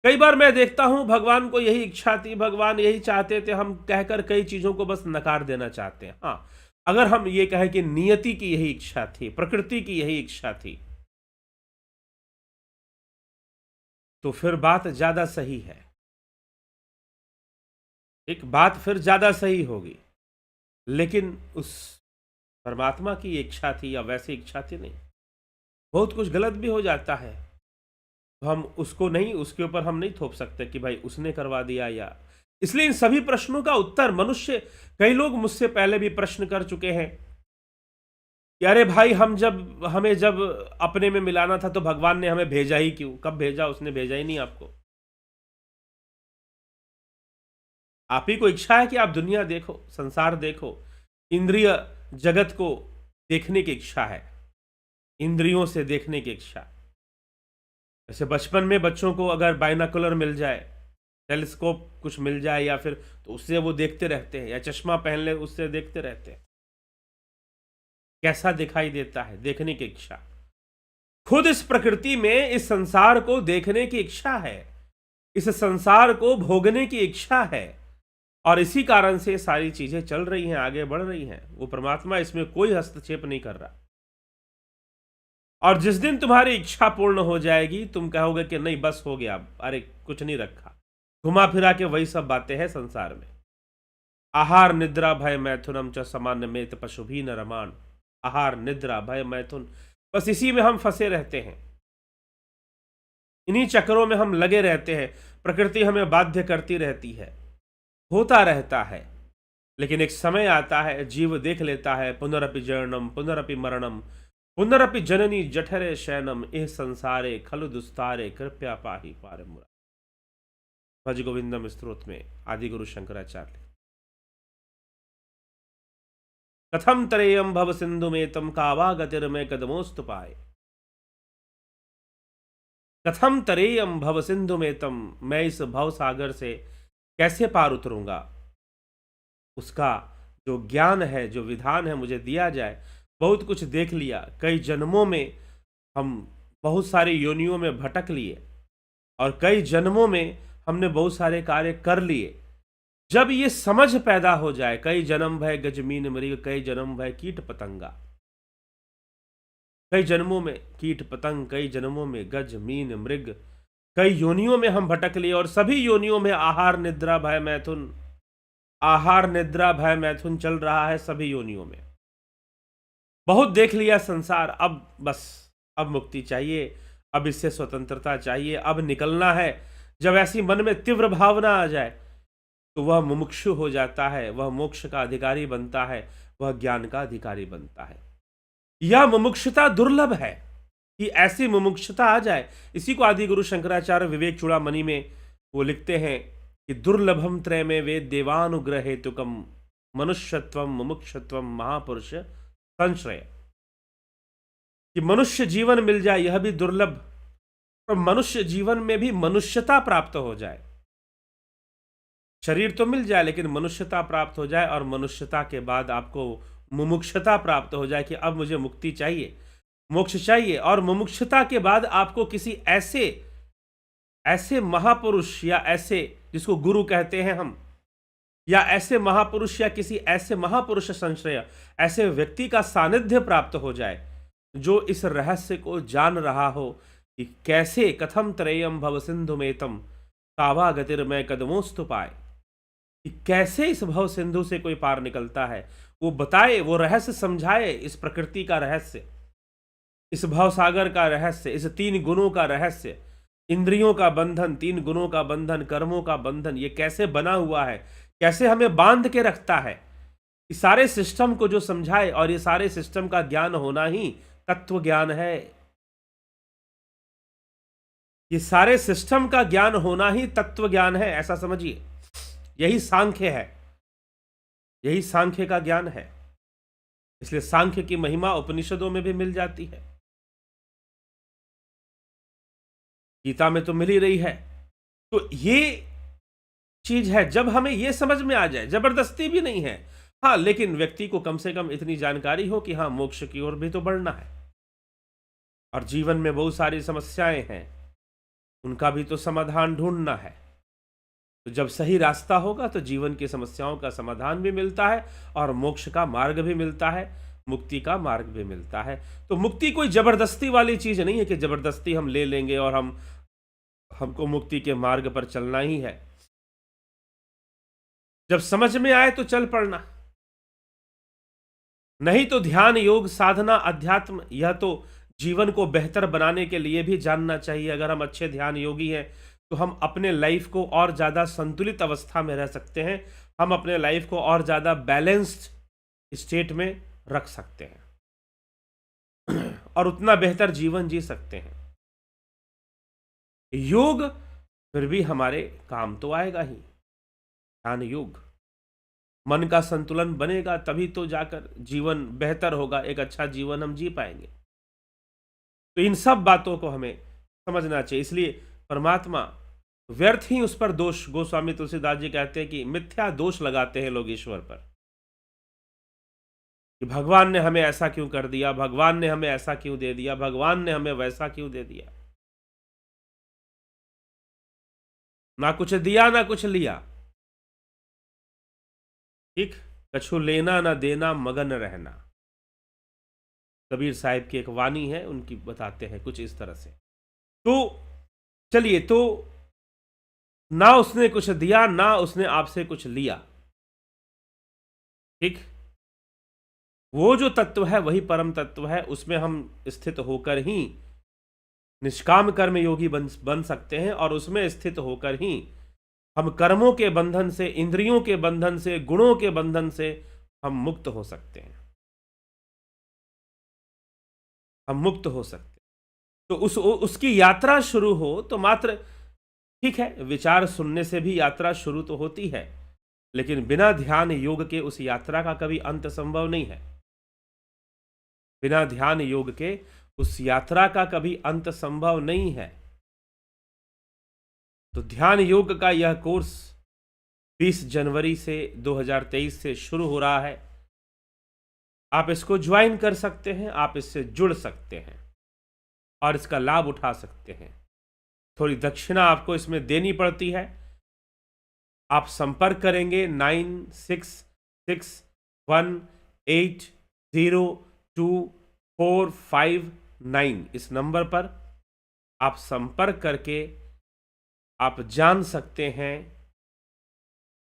कई बार मैं देखता हूं भगवान को यही इच्छा थी, भगवान यही चाहते थे, हम कहकर कई चीजों को बस नकार देना चाहते हैं। हाँ, अगर हम ये कहें कि नियति की यही इच्छा थी, प्रकृति की यही इच्छा थी, तो फिर बात ज्यादा सही है। एक बात फिर ज्यादा सही होगी, लेकिन उस परमात्मा की इच्छा थी या वैसी इच्छा थी नहीं। बहुत कुछ गलत भी हो जाता है, तो हम उसको नहीं, उसके ऊपर हम नहीं थोप सकते कि भाई उसने करवा दिया या। इसलिए इन सभी प्रश्नों का उत्तर मनुष्य, कई लोग मुझसे पहले भी प्रश्न कर चुके हैं कि अरे भाई, हमें जब अपने में मिलाना था तो भगवान ने हमें भेजा ही क्यों? कब भेजा? उसने भेजा ही नहीं आपको। आप ही को इच्छा है कि आप दुनिया देखो, संसार देखो, इंद्रिय जगत को देखने की इच्छा है, इंद्रियों से देखने की इच्छा। जैसे बचपन में बच्चों को अगर बाइनोकुलर मिल जाए, टेलीस्कोप कुछ मिल जाए या फिर, तो उससे वो देखते रहते हैं, या चश्मा पहन ले उससे देखते रहते हैं, कैसा दिखाई देता है, देखने की इच्छा। खुद इस प्रकृति में इस संसार को देखने की इच्छा है, इस संसार को भोगने की इच्छा है, और इसी कारण से सारी चीजें चल रही हैं, आगे बढ़ रही हैं। वो परमात्मा इसमें कोई हस्तक्षेप नहीं कर रहा। और जिस दिन तुम्हारी इच्छा पूर्ण हो जाएगी, तुम कहोगे कि नहीं बस हो गया, अरे कुछ नहीं रखा। घुमा फिरा के वही सब बातें हैं संसार में। आहार निद्रा भय मैथुनम च सामान्य मेत पशु भी न रमान। आहार निद्रा भय मैथुन, बस इसी में हम फंसे रहते हैं, इन्हीं चक्रों में हम लगे रहते हैं। प्रकृति हमें बाध्य करती रहती है, होता रहता है, लेकिन एक समय आता है, जीव देख लेता है, पुनरपि जरणम पुनरपि मरणम पुनरपि जननी जठरे शयनम एह संसारे खलु दुस्तारे कृपया पाहि पार मुरा। भज गोविंदम स्तोत्र में आदि गुरु शंकराचार्य। कथम तरेयम भव सिंधु में तम कावा गतिर्मे कदमोस्तु पाए। कथम तरेयम भव सिंधु में तम, मैं इस भव सागर से कैसे पार उतरूंगा। उसका जो ज्ञान है, जो विधान है, मुझे दिया जाए। बहुत कुछ देख लिया, कई जन्मों में हम बहुत सारी योनियों में भटक लिए, और कई जन्मों में हमने बहुत सारे कार्य कर लिए। जब ये समझ पैदा हो जाए, कई जन्म भय गजमीन मृग, कई जन्म भय कीट पतंगा, कई जन्मों में कीट पतंग, कई जन्मों में गज मीन मृग, कई योनियों में हम भटक लिए, और सभी योनियों में आहार निद्रा भय मैथुन, आहार निद्रा भय मैथुन चल रहा है सभी योनियों में। बहुत देख लिया संसार, अब बस, अब मुक्ति चाहिए, अब इससे स्वतंत्रता चाहिए, अब निकलना है। जब ऐसी मन में तीव्र भावना आ जाए, तो वह मुमुक्षु हो जाता है, वह मोक्ष का अधिकारी बनता है, वह ज्ञान का अधिकारी बनता है। यह मुमुक्षुता दुर्लभ है कि ऐसी मुमुक्षुता आ जाए। इसी को आदि गुरु शंकराचार्य विवेक चूड़ामणि में वो लिखते हैं कि दुर्लभम त्रय में वेद देवानुग्रह हेतुकम मनुष्यत्वम मुमुक्षत्वम महापुरुष संश्रय। कि मनुष्य जीवन मिल जाए यह भी दुर्लभ, और मनुष्य जीवन में भी मनुष्यता प्राप्त हो जाए। शरीर तो मिल जाए, लेकिन मनुष्यता प्राप्त हो जाए, और मनुष्यता के बाद आपको मुमुक्षता प्राप्त हो जाए कि अब मुझे मुक्ति चाहिए, मोक्ष चाहिए। और मुमुक्षता के बाद आपको किसी ऐसे महापुरुष, या ऐसे जिसको गुरु कहते हैं हम, या ऐसे महापुरुष, या किसी ऐसे महापुरुष संश्रय, ऐसे व्यक्ति का सानिध्य प्राप्त हो जाए जो इस रहस्य को जान रहा हो कि कैसे कथम त्रयम भव सिंधु में तम कावा गतिर्मय कदमोस्तु पाए, कि कैसे इस भव सिंधु से कोई पार निकलता है। वो बताए, वो रहस्य समझाए, इस प्रकृति का रहस्य, इस भव सागर का रहस्य, इस तीन गुणों का रहस्य, इंद्रियों का बंधन, तीन गुणों का बंधन, कर्मों का बंधन, ये कैसे बना हुआ है, कैसे हमें बांध के रखता है। इस सारे सिस्टम को जो समझाए, और ये सारे सिस्टम का ज्ञान होना ही तत्व ज्ञान है। ये सारे सिस्टम का ज्ञान होना ही तत्व ज्ञान है, ऐसा समझिए। यही सांख्य है, यही सांख्य का ज्ञान है। इसलिए सांख्य की महिमा उपनिषदों में भी मिल जाती है, गीता में तो मिल ही रही है। तो ये चीज है, जब हमें ये समझ में आ जाए, जबरदस्ती भी नहीं है, हाँ, लेकिन व्यक्ति को कम से कम इतनी जानकारी हो कि हाँ, मोक्ष की ओर भी तो बढ़ना है और जीवन में बहुत सारी समस्याएं हैं, उनका भी तो समाधान ढूंढना है। तो जब सही रास्ता होगा तो जीवन की समस्याओं का समाधान भी मिलता है और मोक्ष का मार्ग भी मिलता है, मुक्ति का मार्ग भी मिलता है। तो मुक्ति कोई जबरदस्ती वाली चीज नहीं है कि जबरदस्ती हम ले लेंगे और हमको मुक्ति के मार्ग पर चलना ही है। जब समझ में आए तो चल पड़ना, नहीं तो ध्यान, योग, साधना, अध्यात्म, यह तो जीवन को बेहतर बनाने के लिए भी जानना चाहिए। अगर हम अच्छे ध्यान योगी हैं तो हम अपने लाइफ को और ज़्यादा संतुलित अवस्था में रह सकते हैं, हम अपने लाइफ को और ज़्यादा बैलेंस्ड स्टेट में रख सकते हैं और उतना बेहतर जीवन जी सकते हैं। योग फिर भी हमारे काम तो आएगा ही, ध्यान योग। मन का संतुलन बनेगा तभी तो जाकर जीवन बेहतर होगा, एक अच्छा जीवन हम जी पाएंगे। तो इन सब बातों को हमें समझना चाहिए। इसलिए परमात्मा व्यर्थ ही उस पर दोष, गोस्वामी तुलसीदास जी कहते हैं कि मिथ्या दोष लगाते हैं लोग ईश्वर पर, कि भगवान ने हमें ऐसा क्यों कर दिया, भगवान ने हमें ऐसा क्यों दे दिया, भगवान ने हमें वैसा क्यों दे दिया। ना कुछ दिया ना कुछ लिया, ठीक, कछु लेना ना देना मगन रहना। कबीर साहिब की एक वाणी है, उनकी बताते हैं कुछ इस तरह से। तो चलिए, तो ना उसने कुछ दिया ना उसने आपसे कुछ लिया, ठीक, वो जो तत्व है वही परम तत्व है, उसमें हम स्थित होकर ही निष्काम कर्म योगी बन सकते हैं और उसमें स्थित होकर ही हम कर्मों के बंधन से, इंद्रियों के बंधन से, गुणों के बंधन से हम मुक्त हो सकते हैं, हम मुक्त हो सकते हैं। तो उसकी यात्रा शुरू हो तो मात्र, ठीक है, विचार सुनने से भी यात्रा शुरू तो होती है, लेकिन बिना ध्यान योग के उस यात्रा का कभी अंत संभव नहीं है। बिना ध्यान योग के उस यात्रा का कभी अंत संभव नहीं है। तो ध्यान योग का यह कोर्स 20 जनवरी से 2023 से शुरू हो रहा है। आप इसको ज्वाइन कर सकते हैं, आप इससे जुड़ सकते हैं और इसका लाभ उठा सकते हैं। थोड़ी दक्षिणा आपको इसमें देनी पड़ती है। आप संपर्क करेंगे 9661802459 इस नंबर पर आप संपर्क करके आप जान सकते हैं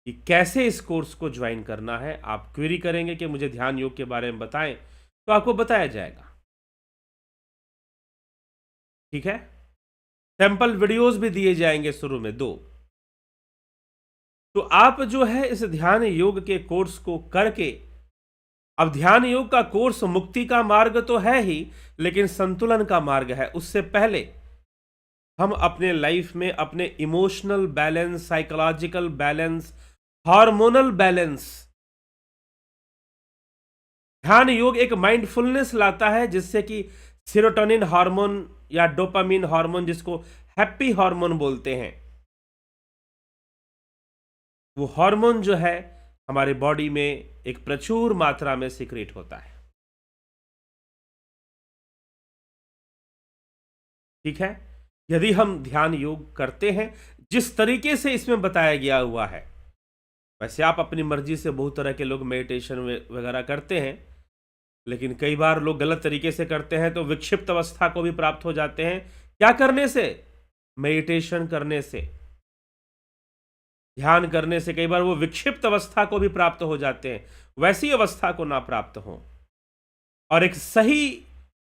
कि कैसे इस कोर्स को ज्वाइन करना है। आप क्वेरी करेंगे कि मुझे ध्यान योग के बारे में बताएं, तो आपको बताया जाएगा, ठीक है। सैंपल वीडियोस भी दिए जाएंगे शुरू में 2। तो आप जो है इस ध्यान योग के कोर्स को करके, अब ध्यान योग का कोर्स मुक्ति का मार्ग तो है ही, लेकिन संतुलन का मार्ग है। उससे पहले हम अपने लाइफ में अपने emotional balance, psychological balance, hormonal balance, ध्यान योग एक माइंडफुलनेस लाता है जिससे कि सेरोटोनिन हार्मोन या डोपामिन हार्मोन, जिसको हैप्पी हार्मोन बोलते हैं, वो हार्मोन जो है हमारे बॉडी में एक प्रचुर मात्रा में सीक्रेट होता है, ठीक है। यदि हम ध्यान योग करते हैं जिस तरीके से इसमें बताया गया हुआ है, वैसे आप अपनी मर्जी से बहुत तरह के लोग मेडिटेशन वगैरह करते हैं, लेकिन कई बार लोग गलत तरीके से करते हैं तो विक्षिप्त अवस्था को भी प्राप्त हो जाते हैं। क्या करने से? मेडिटेशन करने से, ध्यान करने से कई बार वो विक्षिप्त अवस्था को भी प्राप्त हो जाते हैं। वैसी अवस्था को ना प्राप्त हो और एक सही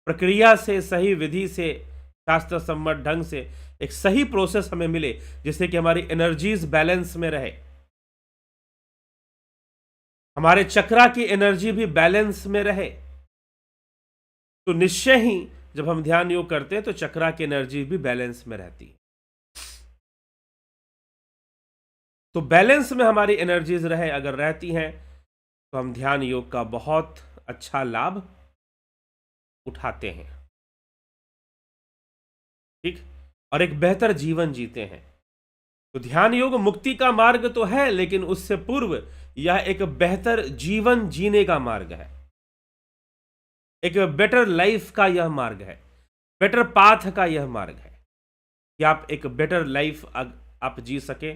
प्रक्रिया से, सही विधि से, शास्त्र सम्मत ढंग से एक सही प्रोसेस हमें मिले जिससे कि हमारी एनर्जीज बैलेंस में रहे, हमारे चक्रा की एनर्जी भी बैलेंस में रहे। तो निश्चय ही जब हम ध्यान योग करते हैं तो चक्रा की एनर्जी भी बैलेंस में रहती है। तो बैलेंस में हमारी एनर्जीज रहे, अगर रहती हैं तो हम ध्यान योग का बहुत अच्छा लाभ उठाते हैं। ठीक, और एक बेहतर जीवन जीते हैं। तो ध्यान योग मुक्ति का मार्ग तो है, लेकिन उससे पूर्व यह एक बेहतर जीवन जीने का मार्ग है, एक बेटर लाइफ का यह मार्ग है, बेटर पाथ का यह मार्ग है कि आप एक बेटर लाइफ आप जी सके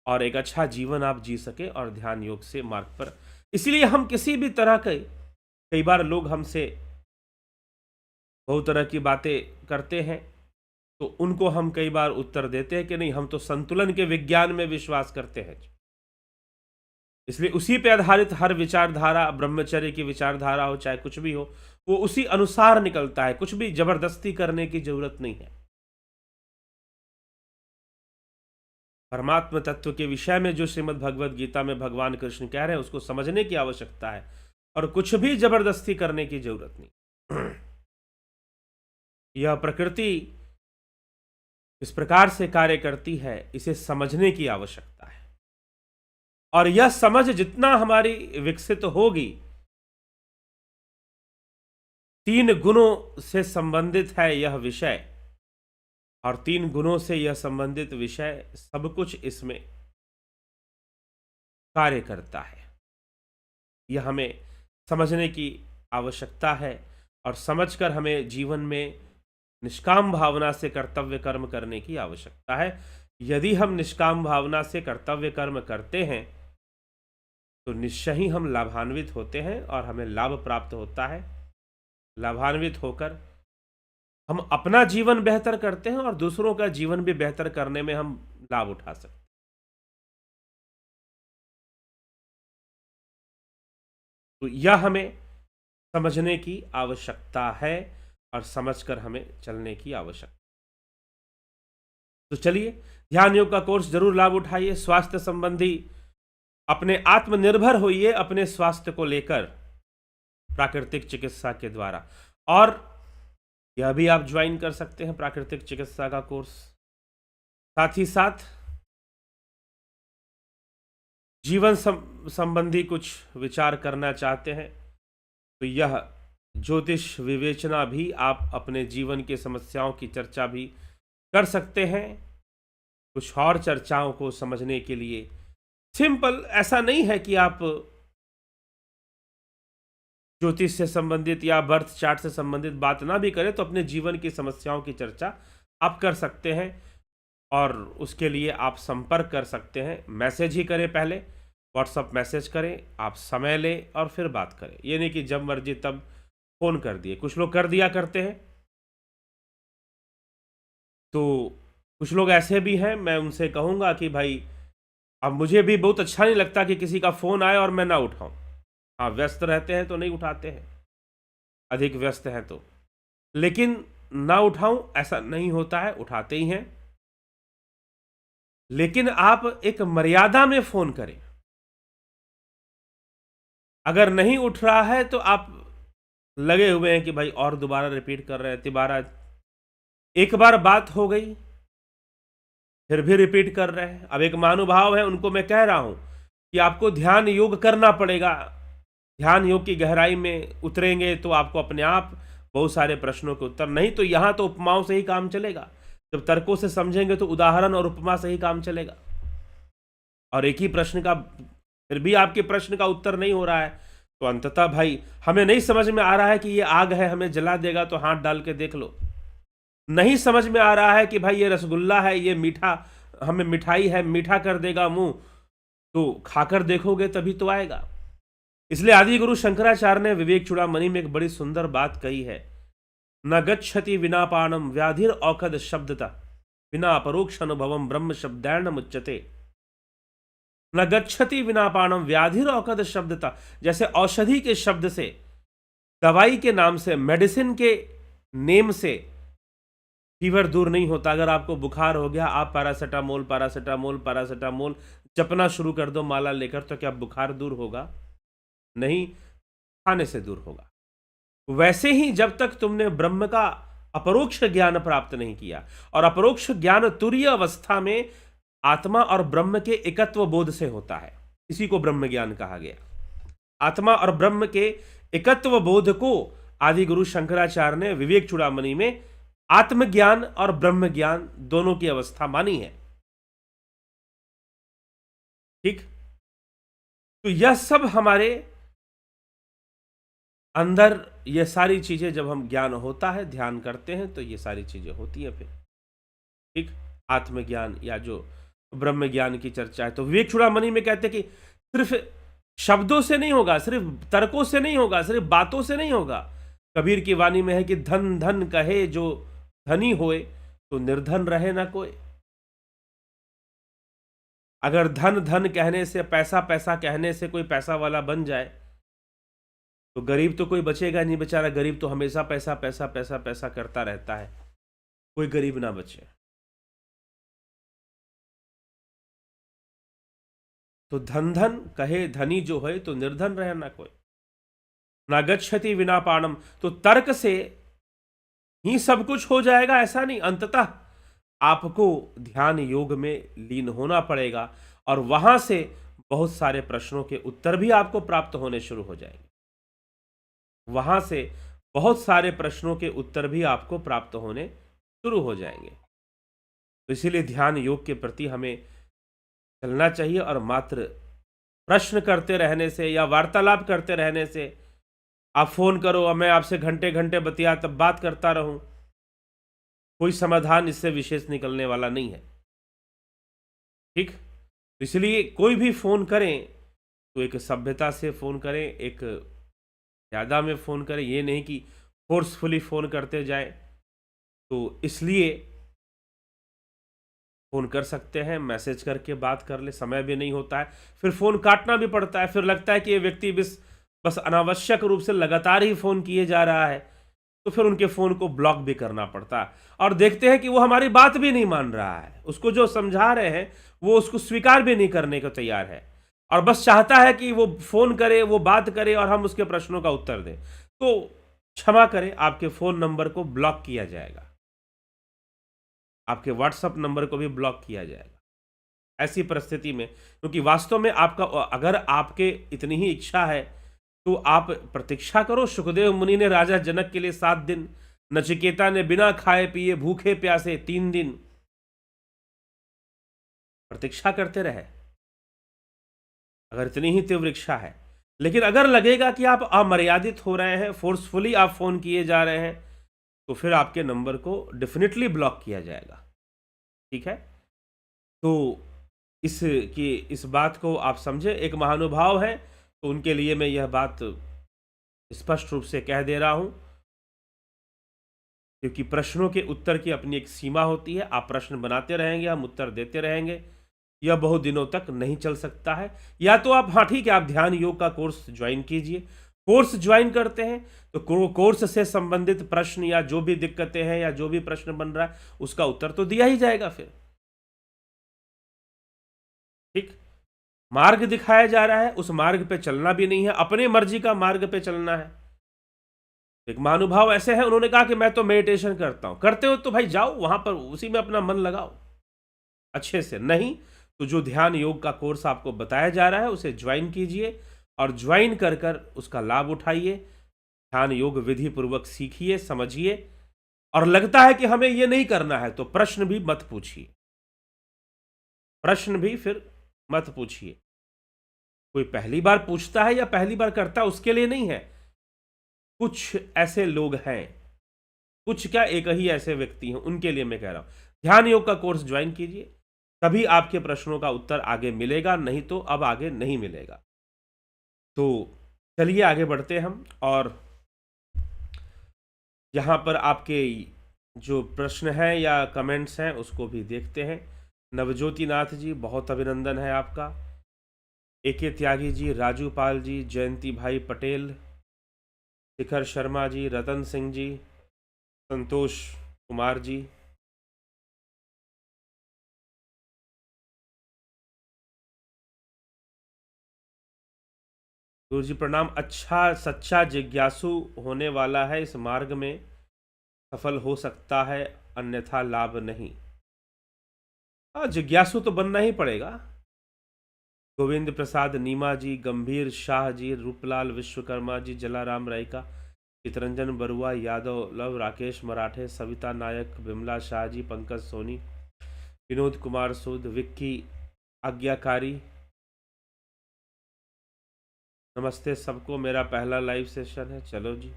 और एक अच्छा जीवन आप जी सके, और ध्यान योग से मार्ग पर। इसलिए हम किसी भी तरह के, कई बार लोग हमसे बहुत तरह की बातें करते हैं, तो उनको हम कई बार उत्तर देते हैं कि नहीं, हम तो संतुलन के विज्ञान में विश्वास करते हैं। इसलिए उसी पे आधारित हर विचारधारा, ब्रह्मचर्य की विचारधारा हो चाहे कुछ भी हो, वो उसी अनुसार निकलता है, कुछ भी जबरदस्ती करने की जरूरत नहीं है। परमात्म तत्व के विषय में जो श्रीमद् भगवद गीता में भगवान कृष्ण कह रहे हैं, उसको समझने की आवश्यकता है, और कुछ भी जबरदस्ती करने की जरूरत नहीं। यह प्रकृति इस प्रकार से कार्य करती है, इसे समझने की आवश्यकता है, और यह समझ जितना हमारी विकसित होगी, 3 गुणों से संबंधित है यह विषय, और 3 गुणों से यह संबंधित विषय सब कुछ इसमें कार्य करता है। यह हमें समझने की आवश्यकता है, और समझकर हमें जीवन में निष्काम भावना से कर्तव्य कर्म करने की आवश्यकता है। यदि हम निष्काम भावना से कर्तव्य कर्म करते हैं तो निश्चय ही हम लाभान्वित होते हैं, और हमें लाभ प्राप्त होता है। लाभान्वित होकर हम अपना जीवन बेहतर करते हैं, और दूसरों का जीवन भी बेहतर करने में हम लाभ उठा सकते हैं। तो यह हमें समझने की आवश्यकता है, और समझकर हमें चलने की आवश्यकता। तो चलिए, ध्यान योग का कोर्स जरूर लाभ उठाइए। स्वास्थ्य संबंधी अपने आत्मनिर्भर होइए अपने स्वास्थ्य को लेकर, प्राकृतिक चिकित्सा के द्वारा। और यह भी आप ज्वाइन कर सकते हैं प्राकृतिक चिकित्सा का कोर्स। साथ ही साथ जीवन संबंधी कुछ विचार करना चाहते हैं तो यह ज्योतिष विवेचना भी आप अपने जीवन की समस्याओं की चर्चा भी कर सकते हैं। कुछ और चर्चाओं को समझने के लिए सिंपल, ऐसा नहीं है कि आप ज्योतिष से संबंधित या बर्थ चार्ट से संबंधित बात ना भी करें, तो अपने जीवन की समस्याओं की चर्चा आप कर सकते हैं, और उसके लिए आप संपर्क कर सकते हैं। मैसेज ही करें, पहले व्हाट्सअप मैसेज करें, आप समय लें और फिर बात करें। ये नहीं कि जब मर्जी तब फोन कर दिए। कुछ लोग कर दिया करते हैं, तो कुछ लोग ऐसे भी हैं, मैं उनसे कहूँगा कि भाई, अब मुझे भी बहुत अच्छा नहीं लगता कि किसी का फ़ोन आए और मैं ना उठाऊं। हाँ, व्यस्त रहते हैं तो नहीं उठाते हैं, अधिक व्यस्त हैं तो, लेकिन ना उठाऊं ऐसा नहीं होता है, उठाते ही हैं। लेकिन आप एक मर्यादा में फ़ोन करें। अगर नहीं उठ रहा है तो आप लगे हुए हैं कि भाई और दोबारा रिपीट कर रहे हैं, दोबारा एक बार बात हो गई फिर भी रिपीट कर रहे हैं। अब एक महानुभाव है, उनको मैं कह रहा हूं कि आपको ध्यान योग करना पड़ेगा। ध्यान योग की गहराई में उतरेंगे तो आपको अपने आप बहुत सारे प्रश्नों के उत्तर, नहीं तो यहां तो उपमाओं से ही काम चलेगा। जब तर्कों से समझेंगे तो उदाहरण और उपमा से ही काम चलेगा, और एक ही प्रश्न का फिर भी आपके प्रश्न का उत्तर नहीं हो रहा है, तो अंततः भाई हमें नहीं समझ में आ रहा है कि ये आग है, हमें जला देगा, तो हाथ डाल के देख लो। नहीं समझ में आ रहा है कि भाई ये रसगुल्ला है, ये मीठा, हमें मिठाई है, मीठा कर देगा मुंह, तो खाकर देखोगे तभी तो आएगा। इसलिए आदि गुरु शंकराचार्य ने विवेक चूड़ामणि में एक बड़ी सुंदर बात कही है, न गच्छति विनापानम व्याधिर औषध शब्दता बिना अपरोक्ष अनुभवम ब्रह्म शब्दैर्ण मुच्यते। न गच्छति विनापानम व्याधिर औषध शब्दता, जैसे औषधि के शब्द से, दवाई के नाम से, मेडिसिन के नेम से फीवर दूर नहीं होता। अगर आपको बुखार हो गया, आप पैरासीटामोल पैरासीटामोल पैरासीटामोल जपना शुरू कर दो माला लेकर, तो क्या बुखार दूर होगा? नहीं, खाने से दूर होगा। वैसे ही जब तक तुमने ब्रह्म का अपरोक्ष ज्ञान प्राप्त नहीं किया, और अपरोक्ष ज्ञान तुरीय अवस्था में आत्मा और ब्रह्म के एकत्व बोध से होता है। इसी को ब्रह्म ज्ञान कहा गया। आत्मा और ब्रह्म के एकत्व बोध को आदि गुरु शंकराचार्य ने विवेक चूड़ामणि में आत्मज्ञान और ब्रह्म ज्ञान दोनों की अवस्था मानी है। ठीक, तो यह सब हमारे अंदर, ये सारी चीजें जब हम ज्ञान होता है, ध्यान करते हैं, तो ये सारी चीजें होती हैं फिर। ठीक, आत्मज्ञान या जो ब्रह्म ज्ञान की चर्चा है, तो विवेक चूड़ामणि में कहते हैं कि सिर्फ शब्दों से नहीं होगा, सिर्फ तर्कों से नहीं होगा, सिर्फ बातों से नहीं होगा। कबीर की वाणी में है कि धन धन कहे जो धनी होए, तो निर्धन रहे ना कोई। अगर धन धन कहने से, पैसा पैसा कहने से कोई पैसा वाला बन जाए, तो गरीब तो कोई बचेगा नहीं बेचारा। गरीब तो हमेशा पैसा पैसा पैसा पैसा करता रहता है, कोई गरीब ना बचे। तो धन धन कहे धनी जो है, तो निर्धन रहे ना कोई। ना गच्छति विना पाणम, तो तर्क से ही सब कुछ हो जाएगा ऐसा नहीं। अंततः आपको ध्यान योग में लीन होना पड़ेगा, और वहां से बहुत सारे प्रश्नों के उत्तर भी आपको प्राप्त होने शुरू हो जाएंगे। वहां से बहुत सारे प्रश्नों के उत्तर भी आपको प्राप्त होने शुरू हो जाएंगे। तो इसीलिए ध्यान योग के प्रति हमें चलना चाहिए, और मात्र प्रश्न करते रहने से या वार्तालाप करते रहने से, आप फोन करो और मैं आपसे घंटे घंटे बतिया तब बात करता रहूं, कोई समाधान इससे विशेष निकलने वाला नहीं है। ठीक, इसलिए कोई भी फोन करें तो एक सभ्यता से फोन करें, एक ज़्यादा में फोन करें, ये नहीं कि फोर्सफुली फोन करते जाएं। तो इसलिए फोन कर सकते हैं, मैसेज करके बात कर ले, समय भी नहीं होता है, फिर फोन काटना भी पड़ता है, फिर लगता है कि ये व्यक्ति बस अनावश्यक रूप से लगातार ही फोन किए जा रहा है, तो फिर उनके फोन को ब्लॉक भी करना पड़ता है। और देखते हैं कि वो हमारी बात भी नहीं मान रहा है, उसको जो समझा रहे हैं वो उसको स्वीकार भी नहीं करने को तैयार है, और बस चाहता है कि वो फोन करे, वो बात करे और हम उसके प्रश्नों का उत्तर दें। तो क्षमा करें, आपके फोन नंबर को ब्लॉक किया जाएगा, आपके व्हाट्सएप नंबर को भी ब्लॉक किया जाएगा ऐसी परिस्थिति में। क्योंकि वास्तव में आपका, अगर आपके इतनी ही इच्छा है तो आप प्रतीक्षा करो। सुखदेव मुनि ने राजा जनक के लिए 7 दिन, नचिकेता ने बिना खाए पिए भूखे प्यासे 3 दिन प्रतीक्षा करते रहे, अगर इतनी ही तीव्र इच्छा है। लेकिन अगर लगेगा कि आप अमर्यादित हो रहे हैं, फोर्सफुली आप फोन किए जा रहे हैं, तो फिर आपके नंबर को डेफिनेटली ब्लॉक किया जाएगा। ठीक है, तो इस बात को आप समझे। एक महानुभाव है, तो उनके लिए मैं यह बात स्पष्ट रूप से कह दे रहा हूं, क्योंकि प्रश्नों के उत्तर की अपनी एक सीमा होती है। आप प्रश्न बनाते रहेंगे, हम उत्तर देते रहेंगे, यह बहुत दिनों तक नहीं चल सकता है। या तो आप, हाँ ठीक है, आप ध्यान योग का कोर्स ज्वाइन कीजिए। कोर्स ज्वाइन करते हैं तो कोर्स से संबंधित प्रश्न या जो भी दिक्कतें हैं या जो भी प्रश्न बन रहा है उसका उत्तर तो दिया ही जाएगा फिर। ठीक, मार्ग दिखाया जा रहा है, उस मार्ग पे चलना भी नहीं है, अपने मर्जी का मार्ग पे चलना है। एक महानुभाव ऐसे हैं, उन्होंने कहा कि मैं तो मेडिटेशन करता हूं। करते हो तो भाई जाओ वहां पर, उसी में अपना मन लगाओ अच्छे से। नहीं तो जो ध्यान योग का कोर्स आपको बताया जा रहा है उसे ज्वाइन कीजिए, और ज्वाइन कर कर उसका लाभ उठाइए। ध्यान योग विधि पूर्वक सीखिए, समझिए, और लगता है कि हमें ये नहीं करना है तो प्रश्न भी मत पूछिए, प्रश्न भी फिर मत पूछिए। कोई पहली बार पूछता है या पहली बार करता है उसके लिए नहीं है। कुछ ऐसे लोग हैं, कुछ क्या, एक ही ऐसे व्यक्ति हैं, उनके लिए मैं कह रहा हूं ध्यान योग का कोर्स ज्वाइन कीजिए, तभी आपके प्रश्नों का उत्तर आगे मिलेगा, नहीं तो अब आगे नहीं मिलेगा। तो चलिए आगे बढ़ते हम, और यहाँ पर आपके जो प्रश्न हैं या कमेंट्स हैं उसको भी देखते हैं। नवज्योति नाथ जी, बहुत अभिनंदन है आपका। एके त्यागी जी, राजू पाल जी, जयंती भाई पटेल, शिखर शर्मा जी, रतन सिंह जी, संतोष कुमार जी, गुरु जी प्रणाम। अच्छा सच्चा जिज्ञासु होने वाला है इस मार्ग में सफल हो सकता है, अन्यथा लाभ नहीं। हाँ, जिज्ञासु तो बनना ही पड़ेगा। गोविंद प्रसाद नीमा जी, गंभीर शाह जी, रूपलाल विश्वकर्मा जी, जलाराम रायका, चितरंजन बरुआ, यादव लव, राकेश मराठे, सविता नायक, बिमला शाह जी, पंकज सोनी, विनोद कुमार सूद, विक्की आज्ञाकारी, नमस्ते सबको, मेरा पहला लाइव सेशन है। चलो जी।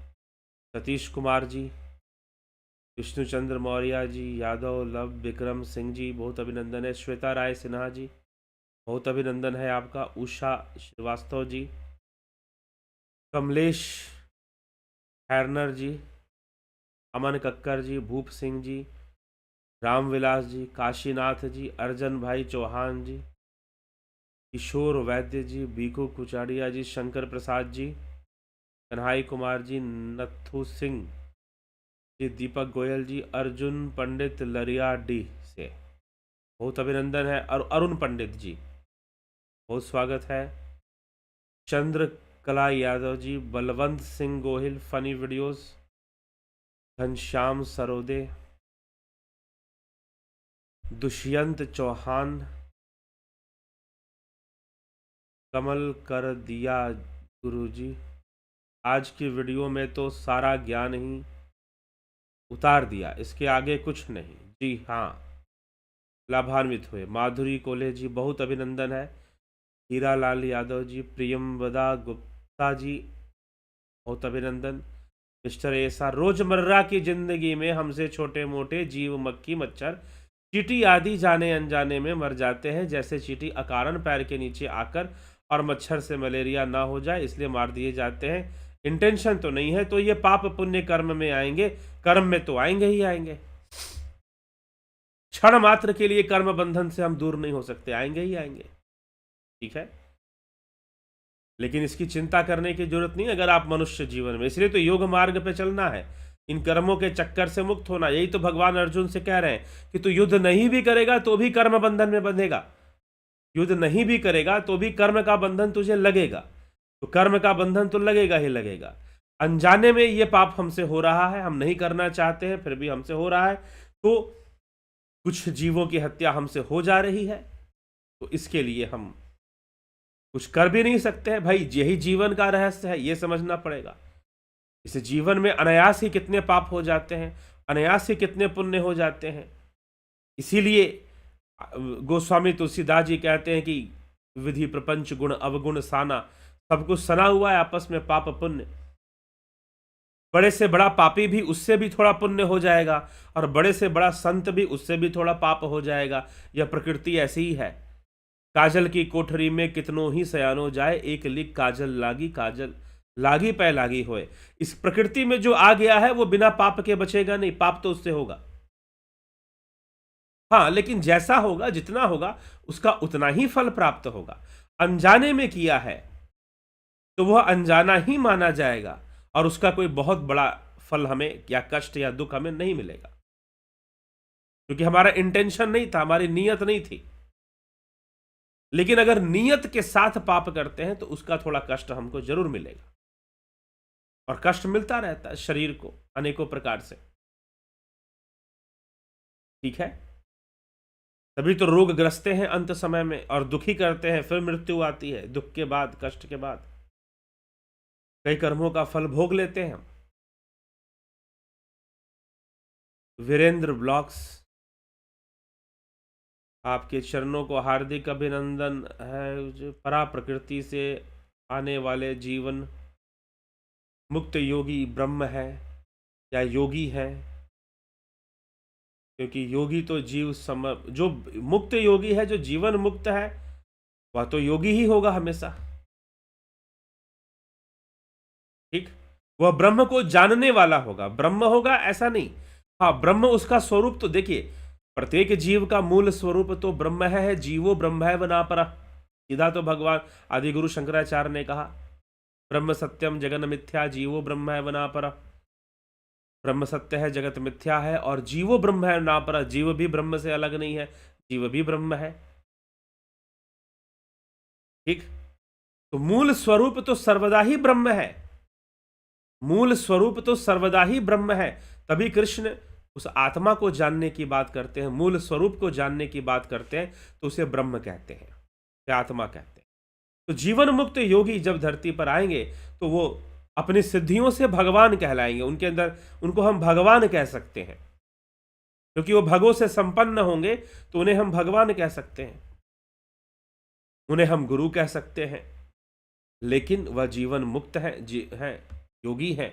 सतीश कुमार जी, विष्णुचंद्र मौर्य जी, यादव लव, विक्रम सिंह जी, बहुत अभिनंदन है। श्वेता राय सिन्हा जी, बहुत अभिनंदन है आपका। उषा श्रीवास्तव जी, कमलेश हैरनर जी, अमन कक्कर जी, भूप सिंह जी, रामविलास जी, काशीनाथ जी, अर्जन भाई चौहान जी, किशोर वैद्य जी, बीकू कुचाड़िया जी, शंकर प्रसाद जी, कन्हाई कुमार जी, नथु सिंह जी, दीपक गोयल जी, अर्जुन पंडित लरियाडी से बहुत अभिनंदन है। और अरुण पंडित जी, बहुत स्वागत है। चंद्र कला यादव जी, बलवंत सिंह गोहिल, फनी वीडियोस, घनश्याम सरोदे, दुष्यंत चौहान, कमल कर दिया गुरुजी, आज की वीडियो में तो सारा ज्ञान ही उतार दिया, इसके आगे कुछ नहीं। जी हाँ, लाभान्वित हुए। माधुरी कोले जी, बहुत अभिनंदन है। हीरा लाल यादव जी, प्रियमवदा गुप्ता जी, बहुत अभिनंदन। मिस्टर एसा, रोजमर्रा की जिंदगी में हमसे छोटे मोटे जीव, मक्खी मच्छर चींटी आदि जाने अनजाने में मर जाते हैं। जैसे चींटी अकारण पैर के नीचे आकर और मच्छर से मलेरिया ना हो जाए इसलिए मार दिए जाते हैं। इंटेंशन तो नहीं है, तो ये पाप पुण्य कर्म में आएंगे, कर्म में तो आएंगे ही आएंगे। क्षण मात्र के लिए कर्म बंधन से हम दूर नहीं हो सकते, आएंगे ही आएंगे। ठीक है, लेकिन इसकी चिंता करने की जरूरत नहीं अगर आप मनुष्य जीवन में। इसलिए तो योग मार्ग पे चलना है, इन कर्मों के चक्कर से मुक्त होना। यही तो भगवान अर्जुन से कह रहे हैं कि तू युद्ध नहीं भी करेगा तो भी कर्म बंधन में बंधेगा, युद्ध नहीं भी करेगा तो भी कर्म का बंधन तुझे लगेगा। तो कर्म का बंधन तो लगेगा ही लगेगा। अनजाने में ये पाप हमसे हो रहा है, हम नहीं करना चाहते हैं फिर भी हमसे हो रहा है। तो कुछ जीवों की हत्या हमसे हो जा रही है, तो इसके लिए हम कुछ कर भी नहीं सकते हैं। भाई यही जीवन का रहस्य है, ये समझना पड़ेगा। इस जीवन में अनायास ही कितने पाप हो जाते हैं, अनायास ही कितने पुण्य हो जाते हैं। इसीलिए गोस्वामी तुलसीदास जी कहते हैं कि विधि प्रपंच गुण अवगुण साना, सब कुछ सना हुआ है आपस में, पाप पुण्य। बड़े से बड़ा पापी भी उससे भी थोड़ा पुण्य हो जाएगा, और बड़े से बड़ा संत भी उससे भी थोड़ा पाप हो जाएगा। यह प्रकृति ऐसी ही है। काजल की कोठरी में कितनों ही सयानो जाए, एक लिख काजल लागी, काजल लागी पै लागी होए। इस प्रकृति में जो आ गया है वो बिना पाप के बचेगा नहीं, पाप तो उससे होगा। हाँ, लेकिन जैसा होगा, जितना होगा, उसका उतना ही फल प्राप्त होगा। अनजाने में किया है तो वह अनजाना ही माना जाएगा, और उसका कोई बहुत बड़ा फल हमें या कष्ट या दुख हमें नहीं मिलेगा, क्योंकि हमारा इंटेंशन नहीं था, हमारी नीयत नहीं थी। लेकिन अगर नीयत के साथ पाप करते हैं तो उसका थोड़ा कष्ट हमको जरूर मिलेगा, और कष्ट मिलता रहता है शरीर को अनेकों प्रकार से। ठीक है, तभी तो रोग ग्रसते हैं अंत समय में, और दुखी करते हैं, फिर मृत्यु आती है दुख के बाद, कष्ट के बाद। कई कर्मों का फल भोग लेते हैं हम। वीरेंद्र ब्लॉक्स, आपके चरणों को हार्दिक अभिनंदन है। जो परा प्रकृति से आने वाले जीवन मुक्त योगी ब्रह्म है या योगी है, क्योंकि योगी तो जीव जो मुक्त योगी है, जो जीवन मुक्त है, वह तो योगी ही होगा हमेशा। ठीक, वह ब्रह्म को जानने वाला होगा, ब्रह्म होगा ऐसा नहीं। हाँ, ब्रह्म उसका स्वरूप तो देखिए, प्रत्येक जीव का मूल स्वरूप तो ब्रह्म है, जीवो ब्रह्म है वना पर। सीधा तो भगवान आदि गुरु शंकराचार्य ने कहा, ब्रह्म सत्यम जगन मिथ्या, जीवो ब्रह्म है वना पर। ब्रह्म सत्य है, जगत मिथ्या है, और जीवो ब्रह्म है ना पर। जीव भी ब्रह्म से अलग नहीं है, जीव भी ब्रह्म है। ठीक, तो मूल स्वरूप तो सर्वदा ही ब्रह्म है, मूल स्वरूप तो सर्वदा ही ब्रह्म है। तभी कृष्ण उस आत्मा को जानने की बात करते हैं, मूल स्वरूप को जानने की बात करते हैं, तो उसे ब्रह्म कहते हैं या आत्मा कहते हैं। तो जीवन मुक्त योगी जब धरती पर आएंगे तो वो अपनी सिद्धियों से भगवान कहलाएंगे। उनके अंदर उनको हम भगवान कह सकते हैं, क्योंकि वो भगों से संपन्न होंगे तो उन्हें हम भगवान कह सकते हैं, उन्हें हम गुरु कह सकते हैं। लेकिन वह जीवन मुक्त है, योगी है।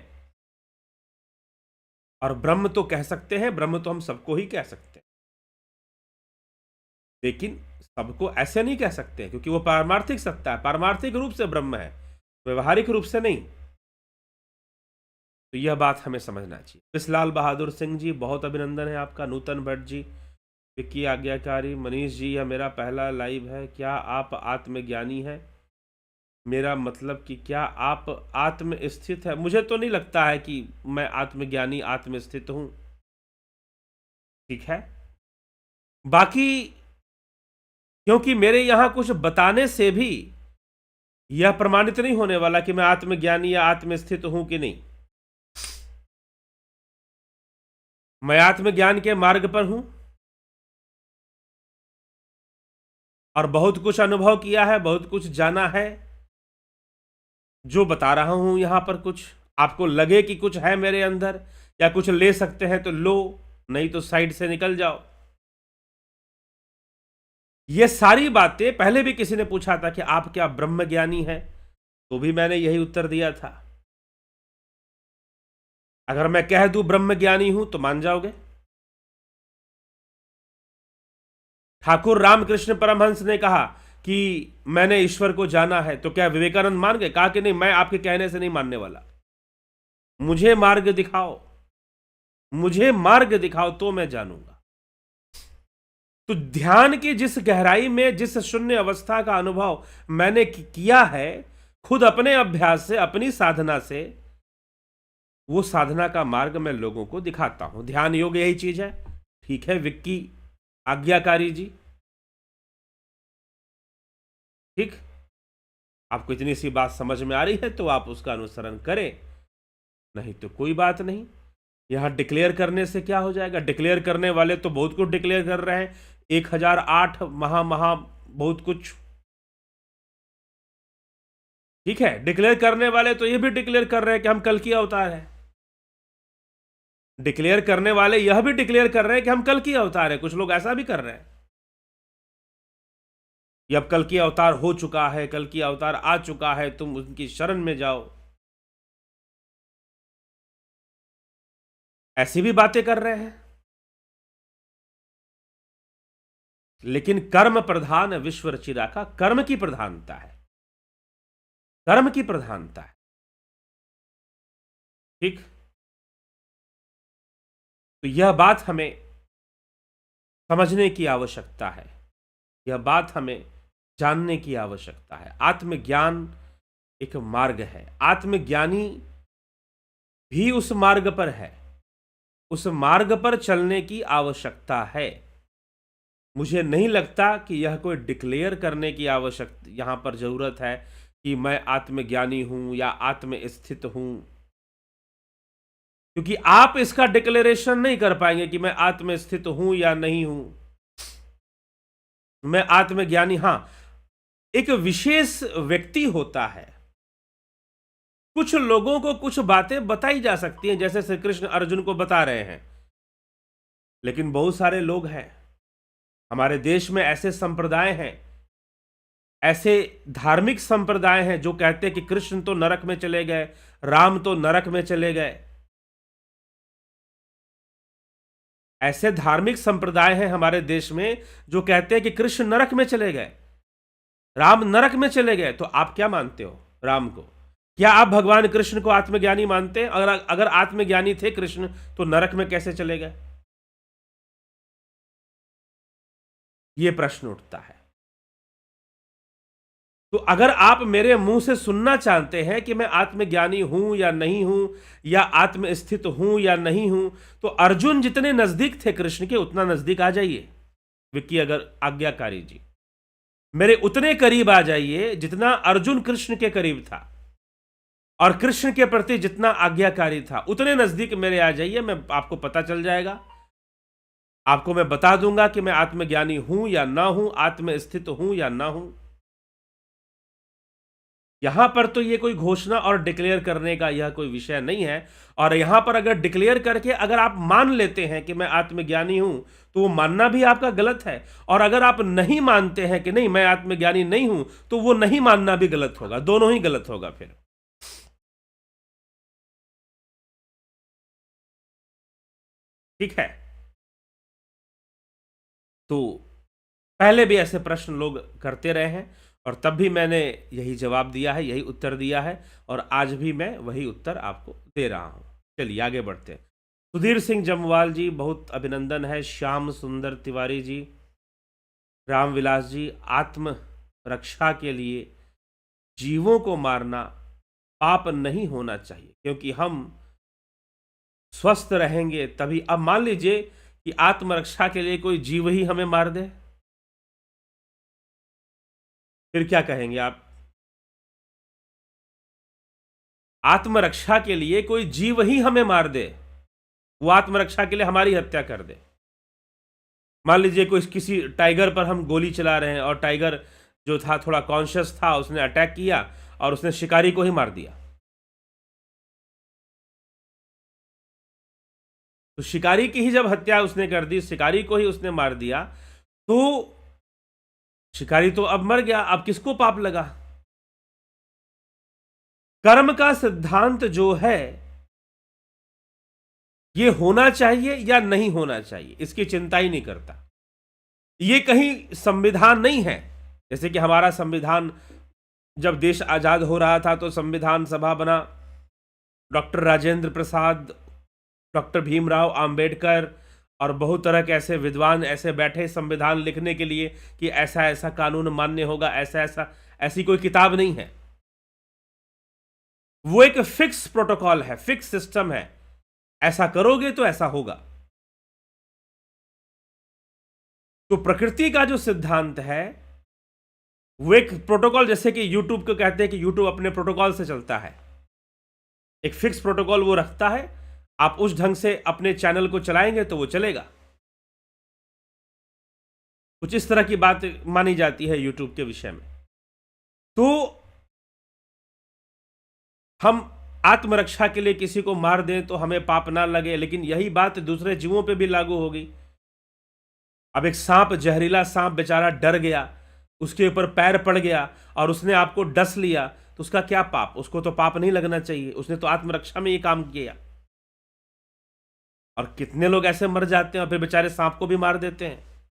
और ब्रह्म तो कह सकते हैं, ब्रह्म तो हम सबको ही कह सकते हैं, लेकिन सबको ऐसे नहीं कह सकते, क्योंकि वो पारमार्थिक सत्ता है, पारमार्थिक रूप से ब्रह्म है, व्यवहारिक रूप से नहीं। तो यह बात हमें समझना चाहिए। विसलाल बहादुर सिंह जी, बहुत अभिनंदन है आपका। नूतन भट्ट जी, विक्की आज्ञाकारी, मनीष जी, यह मेरा पहला लाइव है। क्या आप आत्मज्ञानी हैं? मेरा मतलब कि क्या आप आत्म स्थित है? मुझे तो नहीं लगता है कि मैं आत्मज्ञानी आत्मस्थित हूं। ठीक है, बाकी क्योंकि मेरे यहां कुछ बताने से भी यह प्रमाणित नहीं होने वाला कि मैं आत्मज्ञानी या आत्मस्थित हूं कि नहीं। मैं आत्मज्ञान के मार्ग पर हूं और बहुत कुछ अनुभव किया है, बहुत कुछ जाना है। जो बता रहा हूं यहां पर, कुछ आपको लगे कि कुछ है मेरे अंदर या कुछ ले सकते हैं तो लो, नहीं तो साइड से निकल जाओ। ये सारी बातें, पहले भी किसी ने पूछा था कि आप क्या ब्रह्म ज्ञानी हैं, तो भी मैंने यही उत्तर दिया था। अगर मैं कह दूं ब्रह्म ज्ञानी हूं तो मान जाओगे? ठाकुर रामकृष्ण परमहंस ने कहा कि मैंने ईश्वर को जाना है, तो क्या विवेकानंद मान गए? कहा कि नहीं, मैं आपके कहने से नहीं मानने वाला, मुझे मार्ग दिखाओ, मुझे मार्ग दिखाओ तो मैं जानूंगा। तो ध्यान की जिस गहराई में, जिस शून्य अवस्था का अनुभव मैंने किया है खुद अपने अभ्यास से, अपनी साधना से, वो साधना का मार्ग मैं लोगों को दिखाता हूं। ध्यान योग यही चीज है। ठीक है विक्की आज्ञाकारी जी, ठीक, आपको इतनी सी बात समझ में आ रही है तो आप उसका अनुसरण करें, नहीं तो कोई बात नहीं। यहां डिक्लेयर करने से क्या हो जाएगा? डिक्लेयर करने वाले तो बहुत कुछ डिक्लेयर कर रहे हैं, 1008 महा बहुत कुछ। ठीक है, डिक्लेयर करने वाले तो ये भी डिक्लेयर कर रहे हैं कि हम कल की अवतार है। डिक्लेयर करने वाले यह भी डिक्लेयर कर रहे हैं कि हम कल की अवतार है। कुछ लोग ऐसा भी कर रहे हैं कि अब कल की अवतार हो चुका है, कल की अवतार आ चुका है, तुम उनकी शरण में जाओ। ऐसी भी बातें कर रहे हैं। लेकिन कर्म प्रधान विश्व रचिरा का, कर्म की प्रधानता है, कर्म की प्रधानता है। ठीक, तो यह बात हमें समझने की आवश्यकता है, यह बात हमें जानने की आवश्यकता है। आत्मज्ञान एक मार्ग है, आत्मज्ञानी भी उस मार्ग पर है, उस मार्ग पर चलने की आवश्यकता है। मुझे नहीं लगता कि यह कोई डिक्लेयर करने की आवश्यकता यहां पर जरूरत है कि मैं आत्मज्ञानी हूं या आत्मस्थित हूं, क्योंकि आप इसका डिक्लेरेशन नहीं कर पाएंगे कि मैं आत्मस्थित हूं या नहीं हूं, मैं आत्मज्ञानी। हां, एक विशेष व्यक्ति होता है, कुछ लोगों को कुछ बातें बताई जा सकती हैं, जैसे श्री कृष्ण अर्जुन को बता रहे हैं। लेकिन बहुत सारे लोग हैं हमारे देश में, ऐसे संप्रदाय हैं, ऐसे धार्मिक संप्रदाय हैं जो कहते हैं कि कृष्ण तो नरक में चले गए, राम तो नरक में चले गए। ऐसे धार्मिक संप्रदाय हैं हमारे देश में जो कहते हैं कि कृष्ण नरक में चले गए, राम नरक में चले गए। तो आप क्या मानते हो राम को? क्या आप भगवान कृष्ण को आत्मज्ञानी मानते हैं? अगर आत्मज्ञानी थे कृष्ण तो नरक में कैसे चले गए? यह प्रश्न उठता है। तो अगर आप मेरे मुंह से सुनना चाहते हैं कि मैं आत्मज्ञानी हूं या नहीं हूं, या आत्मस्थित हूं या नहीं हूं, तो अर्जुन जितने नजदीक थे कृष्ण के, उतना नजदीक आ जाइए। विक्की अगर आज्ञाकारी जी, मेरे उतने करीब आ जाइए जितना अर्जुन कृष्ण के करीब था, और कृष्ण के प्रति जितना आज्ञाकारी था, उतने नजदीक मेरे आ जाइए। मैं आपको पता चल जाएगा आपको मैं बता दूंगा कि मैं आत्मज्ञानी हूं या ना हूं, आत्मस्थित हूं या ना हूं। यहां पर तो ये कोई घोषणा और डिक्लेयर करने का यह कोई विषय नहीं है। और यहां पर अगर डिक्लेयर करके अगर आप मान लेते हैं कि मैं आत्मज्ञानी हूं, तो वो मानना भी आपका गलत है। और अगर आप नहीं मानते हैं कि नहीं मैं आत्मज्ञानी नहीं हूं, तो वो नहीं मानना भी गलत होगा, दोनों ही गलत होगा फिर। ठीक है। तो पहले भी ऐसे प्रश्न लोग करते रहे हैं और तब भी मैंने यही जवाब दिया है, यही उत्तर दिया है, और आज भी मैं वही उत्तर आपको दे रहा हूं। चलिए आगे बढ़ते हैं। सुधीर सिंह जमवाल जी, बहुत अभिनंदन है। श्याम सुंदर तिवारी जी, रामविलास जी, आत्म रक्षा के लिए जीवों को मारना पाप नहीं होना चाहिए, क्योंकि हम स्वस्थ रहेंगे तभी। अब मान लीजिए कि आत्मरक्षा के लिए कोई जीव ही हमें मार दे, फिर क्या कहेंगे आप? आत्मरक्षा के लिए कोई जीव ही हमें मार दे, वो आत्मरक्षा के लिए हमारी हत्या कर दे। मान लीजिए कोई किसी टाइगर पर हम गोली चला रहे हैं और टाइगर जो था थोड़ा कॉन्शियस था, उसने अटैक किया और उसने शिकारी को ही मार दिया। तो शिकारी की ही जब हत्या उसने कर दी, शिकारी को ही उसने मार दिया, तो शिकारी तो अब मर गया, अब किसको पाप लगा? कर्म का सिद्धांत जो है ये होना चाहिए या नहीं होना चाहिए, इसकी चिंता ही नहीं करता। ये कहीं संविधान नहीं है। जैसे कि हमारा संविधान जब देश आजाद हो रहा था तो संविधान सभा बना, डॉक्टर राजेंद्र प्रसाद, डॉक्टर भीमराव आंबेडकर और बहुत तरह के ऐसे विद्वान ऐसे बैठे संविधान लिखने के लिए कि ऐसा ऐसा कानून मान्य होगा, ऐसा ऐसा। ऐसी कोई किताब नहीं है। वो एक फिक्स प्रोटोकॉल है, फिक्स सिस्टम है, ऐसा करोगे तो ऐसा होगा। तो प्रकृति का जो सिद्धांत है वो एक प्रोटोकॉल, जैसे कि यूट्यूब को कहते हैं कि यूट्यूब अपने प्रोटोकॉल से चलता है, एक फिक्स प्रोटोकॉल वो रखता है। आप उस ढंग से अपने चैनल को चलाएंगे तो वो चलेगा। कुछ इस तरह की बात मानी जाती है यूट्यूब के विषय में। तो हम आत्मरक्षा के लिए किसी को मार दें तो हमें पाप ना लगे, लेकिन यही बात दूसरे जीवों पे भी लागू होगी। अब एक सांप, जहरीला सांप बेचारा डर गया, उसके ऊपर पैर पड़ गया और उसने आपको डस लिया, तो उसका क्या पाप? उसको तो पाप नहीं लगना चाहिए, उसने तो आत्मरक्षा में ये काम किया। और कितने लोग ऐसे मर जाते हैं और फिर बेचारे सांप को भी मार देते हैं।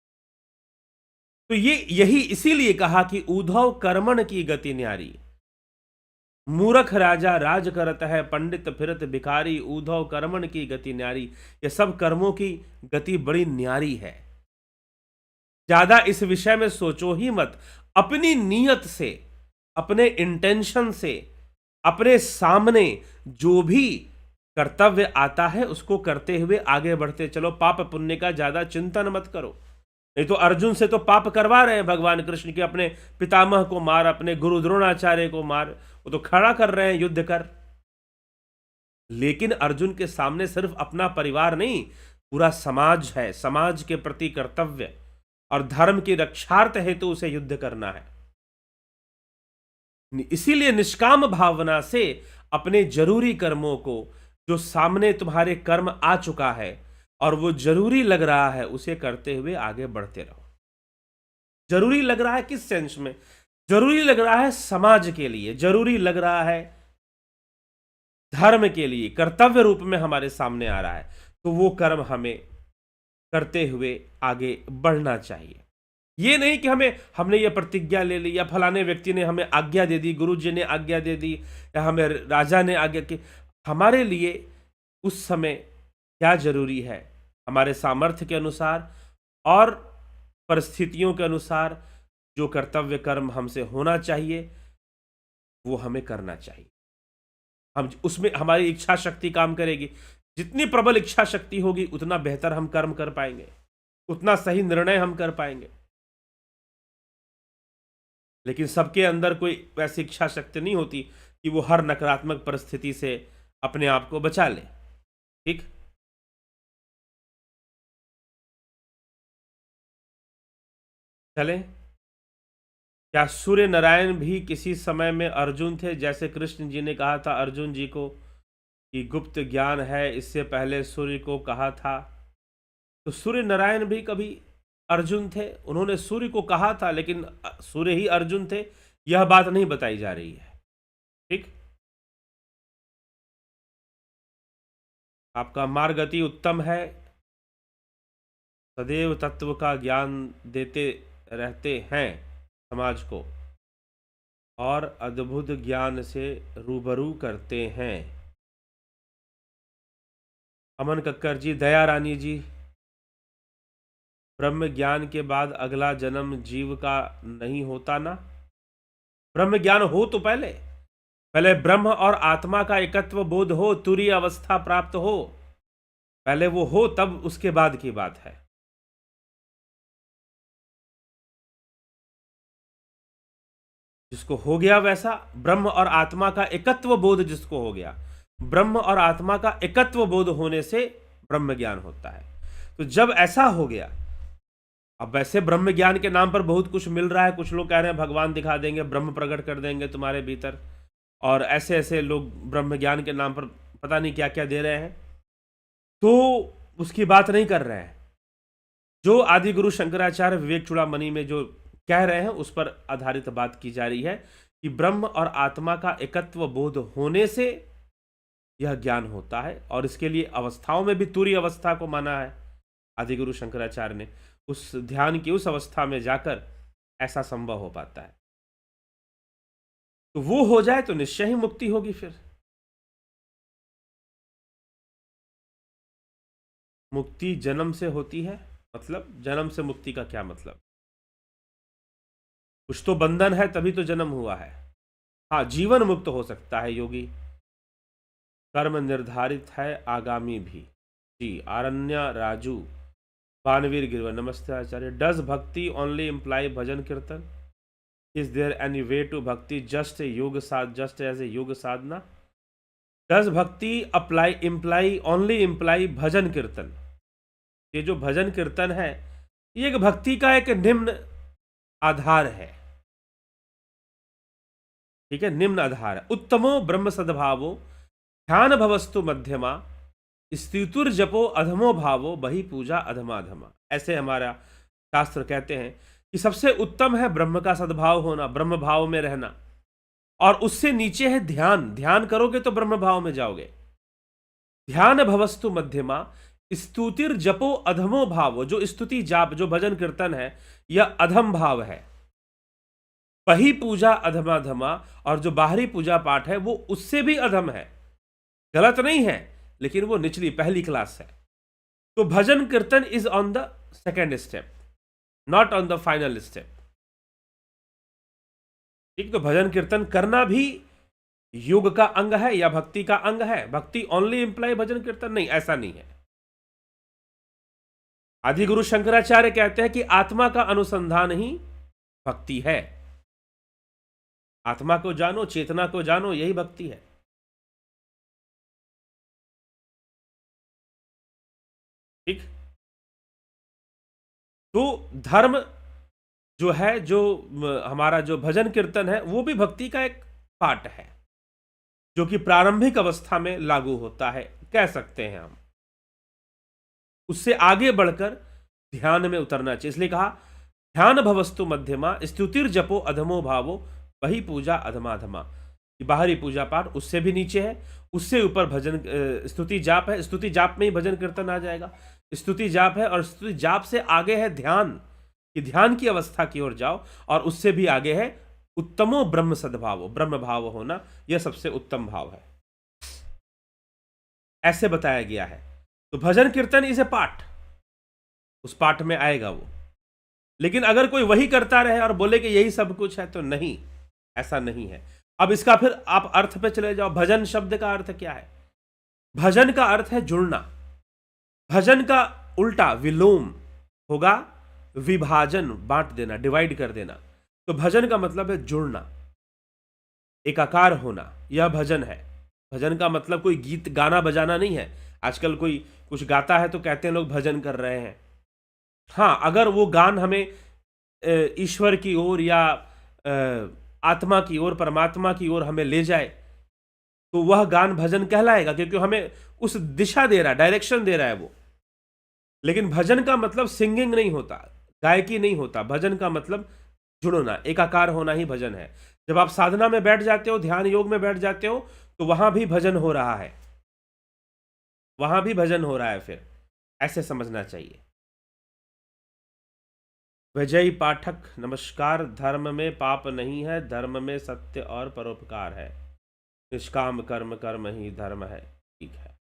तो ये यही इसीलिए कहा कि ऊधव कर्मण की गति न्यारी, मूर्ख राजा राज करत है, पंडित फिरत भिखारी, ऊधव कर्मण की गति न्यारी। ये सब कर्मों की गति बड़ी न्यारी है। ज्यादा इस विषय में सोचो ही मत। अपनी नीयत से, अपने इंटेंशन से, अपने सामने जो भी कर्तव्य आता है उसको करते हुए आगे बढ़ते चलो। पाप पुण्य का ज्यादा चिंतन मत करो। नहीं तो अर्जुन से तो पाप करवा रहे हैं भगवान कृष्ण के, अपने पितामह को मार, अपने गुरु द्रोणाचार्य को मार, वो तो खड़ा कर रहे हैं युद्ध कर। लेकिन अर्जुन के सामने सिर्फ अपना परिवार नहीं, पूरा समाज है। समाज के प्रति कर्तव्य और धर्म की रक्षार्थ हेतु उसे युद्ध करना है। इसीलिए निष्काम भावना से अपने जरूरी कर्मों को, जो सामने तुम्हारे कर्म आ चुका है और वो जरूरी लग रहा है, उसे करते हुए आगे बढ़ते रहो। जरूरी लग रहा है किस सेंस में? जरूरी लग रहा है समाज के लिए, जरूरी लग रहा है धर्म के लिए, कर्तव्य रूप में हमारे सामने आ रहा है, तो वो कर्म हमें करते हुए आगे बढ़ना चाहिए। ये नहीं कि हमने ये प्रतिज्ञा ले ली, या फलाने व्यक्ति ने हमें आज्ञा दे दी, गुरु जी ने आज्ञा दे दी, या हमें राजा ने आज्ञा की। हमारे लिए उस समय क्या जरूरी है, हमारे सामर्थ्य के अनुसार और परिस्थितियों के अनुसार जो कर्तव्य कर्म हमसे होना चाहिए वो हमें करना चाहिए। हम उसमें हमारी इच्छा शक्ति काम करेगी। जितनी प्रबल इच्छा शक्ति होगी उतना बेहतर हम कर्म कर पाएंगे, उतना सही निर्णय हम कर पाएंगे। लेकिन सबके अंदर कोई वैसी इच्छा शक्ति नहीं होती कि वो हर नकारात्मक परिस्थिति से अपने आप को बचा ले। ठीक। चलें, क्या सूर्य नारायण भी किसी समय में अर्जुन थे? जैसे कृष्ण जी ने कहा था अर्जुन जी को कि गुप्त ज्ञान है, इससे पहले सूर्य को कहा था। तो सूर्य नारायण भी कभी अर्जुन थे, उन्होंने सूर्य को कहा था, लेकिन सूर्य ही अर्जुन थे, यह बात नहीं बताई जा रही है। ठीक, आपका मार्ग अति उत्तम है, सदैव तत्व का ज्ञान देते रहते हैं समाज को और अद्भुत ज्ञान से रूबरू करते हैं। अमन कक्कर जी, दया रानी जी, ब्रह्म ज्ञान के बाद अगला जन्म जीव का नहीं होता ना? ब्रह्म ज्ञान हो तो पहले पहले ब्रह्म और आत्मा का एकत्व बोध हो, तुरीय अवस्था प्राप्त हो, पहले वो हो, तब उसके बाद की बात है। जिसको हो गया वैसा, ब्रह्म और आत्मा का एकत्व बोध जिसको हो गया, ब्रह्म और आत्मा का एकत्व बोध होने से ब्रह्म ज्ञान होता है। तो जब ऐसा हो गया, अब वैसे ब्रह्म ज्ञान के नाम पर बहुत कुछ मिल रहा है, कुछ लोग कह रहे हैं भगवान दिखा देंगे, ब्रह्म प्रकट कर देंगे तुम्हारे भीतर, और ऐसे ऐसे लोग ब्रह्म ज्ञान के नाम पर पता नहीं क्या क्या दे रहे हैं, तो उसकी बात नहीं कर रहे हैं। जो आदि गुरु शंकराचार्य विवेक चूड़ामणि में जो कह रहे हैं उस पर आधारित बात की जा रही है कि ब्रह्म और आत्मा का एकत्व बोध होने से यह ज्ञान होता है, और इसके लिए अवस्थाओं में भी तुरीय अवस्था को माना है आदि गुरु शंकराचार्य ने। उस ध्यान की उस अवस्था में जाकर ऐसा संभव हो पाता है। तो वो हो जाए तो निश्चय ही मुक्ति होगी। फिर मुक्ति जन्म से होती है, मतलब जन्म से मुक्ति का क्या मतलब? कुछ तो बंधन है तभी तो जन्म हुआ है। हाँ, जीवन मुक्त हो सकता है योगी, कर्म निर्धारित है आगामी भी। जी, आरण्य राजू, बानवीर गिरवर, नमस्ते Acharya. Does bhakti only imply bhajan kirtan? Is there any way to bhakti just yoga साध just as a yoga sadhana? Does bhakti apply imply only imply bhajan kirtan? ये जो भजन कीर्तन है ये एक भक्ति का एक निम्न आधार है, ठीक है, निम्न आधार है। उत्तमो ब्रह्म सद्भावो ध्यान भवस्तु मध्यमा स्तुतिर् जपो अधमो भावो बही पूजा अधमाधमा। ऐसे हमारा शास्त्र कहते हैं कि सबसे उत्तम है ब्रह्म का सद्भाव होना, ब्रह्म भाव में रहना, और उससे नीचे है ध्यान। ध्यान करोगे तो ब्रह्म भाव में जाओगे। ध्यान भवस्तु मध्यमा स्तुतिर् जपो अधमो भावो, जो स्तुति जाप जो भजन कीर्तन है यह अधम भाव है। बही पूजा अधमाधमा, और जो बाहरी पूजा पाठ है वो उससे भी अधम है। गलत नहीं है, लेकिन वो निचली पहली क्लास है। तो भजन kirtan is on the second step, not on the final step. ठीक, तो भजन कीर्तन करना भी योग का अंग है या भक्ति का अंग है? भक्ति ओनली इंप्लाई भजन कीर्तन नहीं, ऐसा नहीं है। आदि गुरु शंकराचार्य कहते हैं कि आत्मा का अनुसंधान ही भक्ति है। आत्मा को जानो, चेतना को जानो, यही भक्ति है। ठीक, तो धर्म जो है, जो हमारा जो भजन कीर्तन है वो भी भक्ति का एक पार्ट है, जो कि प्रारंभिक अवस्था में लागू होता है, कह सकते हैं हम। उससे आगे बढ़कर ध्यान में उतरना चाहिए। इसलिए कहा ध्यान भवस्तु मध्यमा स्तुतिर् जपो अधमो भावो वही पूजा अधमाधमा। बाहरी पूजा पाठ उससे भी नीचे है, उससे ऊपर भजन स्तुति जाप है। स्तुति जाप में ही भजन कीर्तन आ जाएगा। स्तुति जाप है, और स्तुति जाप से आगे है ध्यान, कि ध्यान की अवस्था की ओर जाओ, और उससे भी आगे है उत्तमो ब्रह्म सद्भावो, ब्रह्म भाव होना, यह सबसे उत्तम भाव है, ऐसे बताया गया है। तो भजन कीर्तन इज ए पाठ, उस पाठ में आएगा वो। लेकिन अगर कोई वही करता रहे और बोले कि यही सब कुछ है, तो नहीं, ऐसा नहीं है। अब इसका फिर आप अर्थ पे चले जाओ। भजन शब्द का अर्थ क्या है? भजन का अर्थ है जुड़ना। भजन का उल्टा विलोम होगा विभाजन, बांट देना, डिवाइड कर देना। तो भजन का मतलब है जुड़ना, एकाकार होना, यह भजन है। भजन का मतलब कोई गीत गाना बजाना नहीं है। आजकल कोई कुछ गाता है तो कहते हैं लोग भजन कर रहे हैं। हाँ, अगर वो गान हमें ईश्वर की ओर या आत्मा की ओर, परमात्मा की ओर हमें ले जाए, तो वह गान भजन कहलाएगा, क्योंकि हमें उस दिशा दे रहा है, डायरेक्शन दे रहा है वो। लेकिन भजन का मतलब सिंगिंग नहीं होता, गायकी नहीं होता। भजन का मतलब जुड़ना, एकाकार होना ही भजन है। जब आप साधना में बैठ जाते हो, ध्यान योग में बैठ जाते हो, तो वहां भी भजन हो रहा है, वहां भी भजन हो रहा है। फिर ऐसे समझना चाहिए। विजय पाठक नमस्कार। धर्म में पाप नहीं है, धर्म में सत्य और परोपकार है। निष्काम कर्म कर्म ही धर्म है। ठीक है।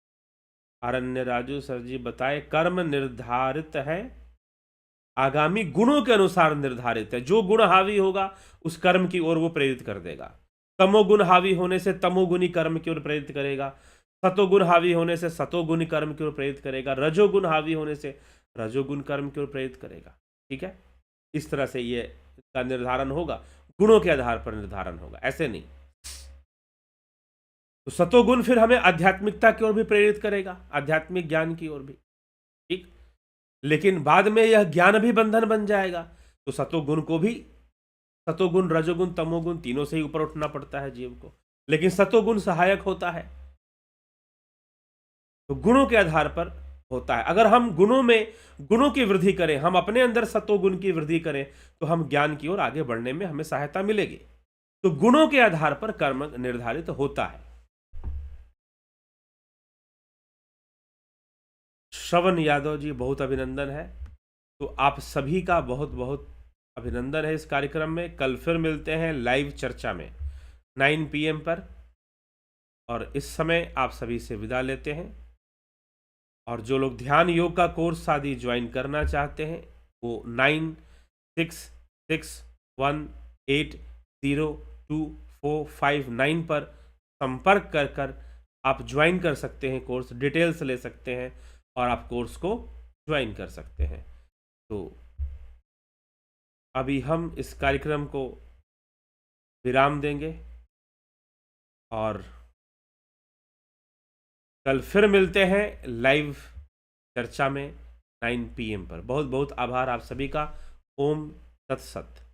अरण्य राजू सर जी बताए, कर्म निर्धारित है, आगामी गुणों के अनुसार निर्धारित है। जो गुण हावी होगा उस कर्म की ओर वो प्रेरित कर देगा। तमोगुण हावी होने से तमोगुणी कर्म की ओर प्रेरित करेगा, सतोगुण हावी होने से सतोगुणी कर्म की ओर प्रेरित करेगा, रजोगुण हावी होने से रजोगुण कर्म की ओर प्रेरित करेगा। ठीक है, इस तरह से ये का निर्धारण होगा, गुणों के आधार पर निर्धारण होगा, ऐसे नहीं। तो सतोगुण फिर हमें आध्यात्मिकता की ओर भी प्रेरित करेगा, आध्यात्मिक ज्ञान की ओर भी। ठीक, लेकिन बाद में यह ज्ञान भी बंधन बन जाएगा, तो सतोगुण को भी, सतोगुण रजोगुण तमोगुण तीनों से ही ऊपर उठना पड़ता है जीव को, लेकिन सतोगुण सहायक होता है। तो गुणों के आधार पर होता है। अगर हम गुणों की वृद्धि करें, हम अपने अंदर सतोगुण की वृद्धि करें, तो हम ज्ञान की ओर आगे बढ़ने में हमें सहायता मिलेगी। तो गुणों के आधार पर कर्म निर्धारित होता है। श्रवण यादव जी बहुत अभिनंदन है। तो आप सभी का बहुत बहुत अभिनंदन है इस कार्यक्रम में। कल फिर मिलते हैं लाइव चर्चा में 9 PM पर, और इस समय आप सभी से विदा लेते हैं। और जो लोग ध्यान योग का कोर्स आदि ज्वाइन करना चाहते हैं, वो 9661802459 पर संपर्क कर आप ज्वाइन कर सकते हैं, कोर्स डिटेल्स ले सकते हैं और आप कोर्स को ज्वाइन कर सकते हैं। तो अभी हम इस कार्यक्रम को विराम देंगे और कल फिर मिलते हैं लाइव चर्चा में 9 PM पर। बहुत बहुत आभार आप सभी का। ओम तत्सत।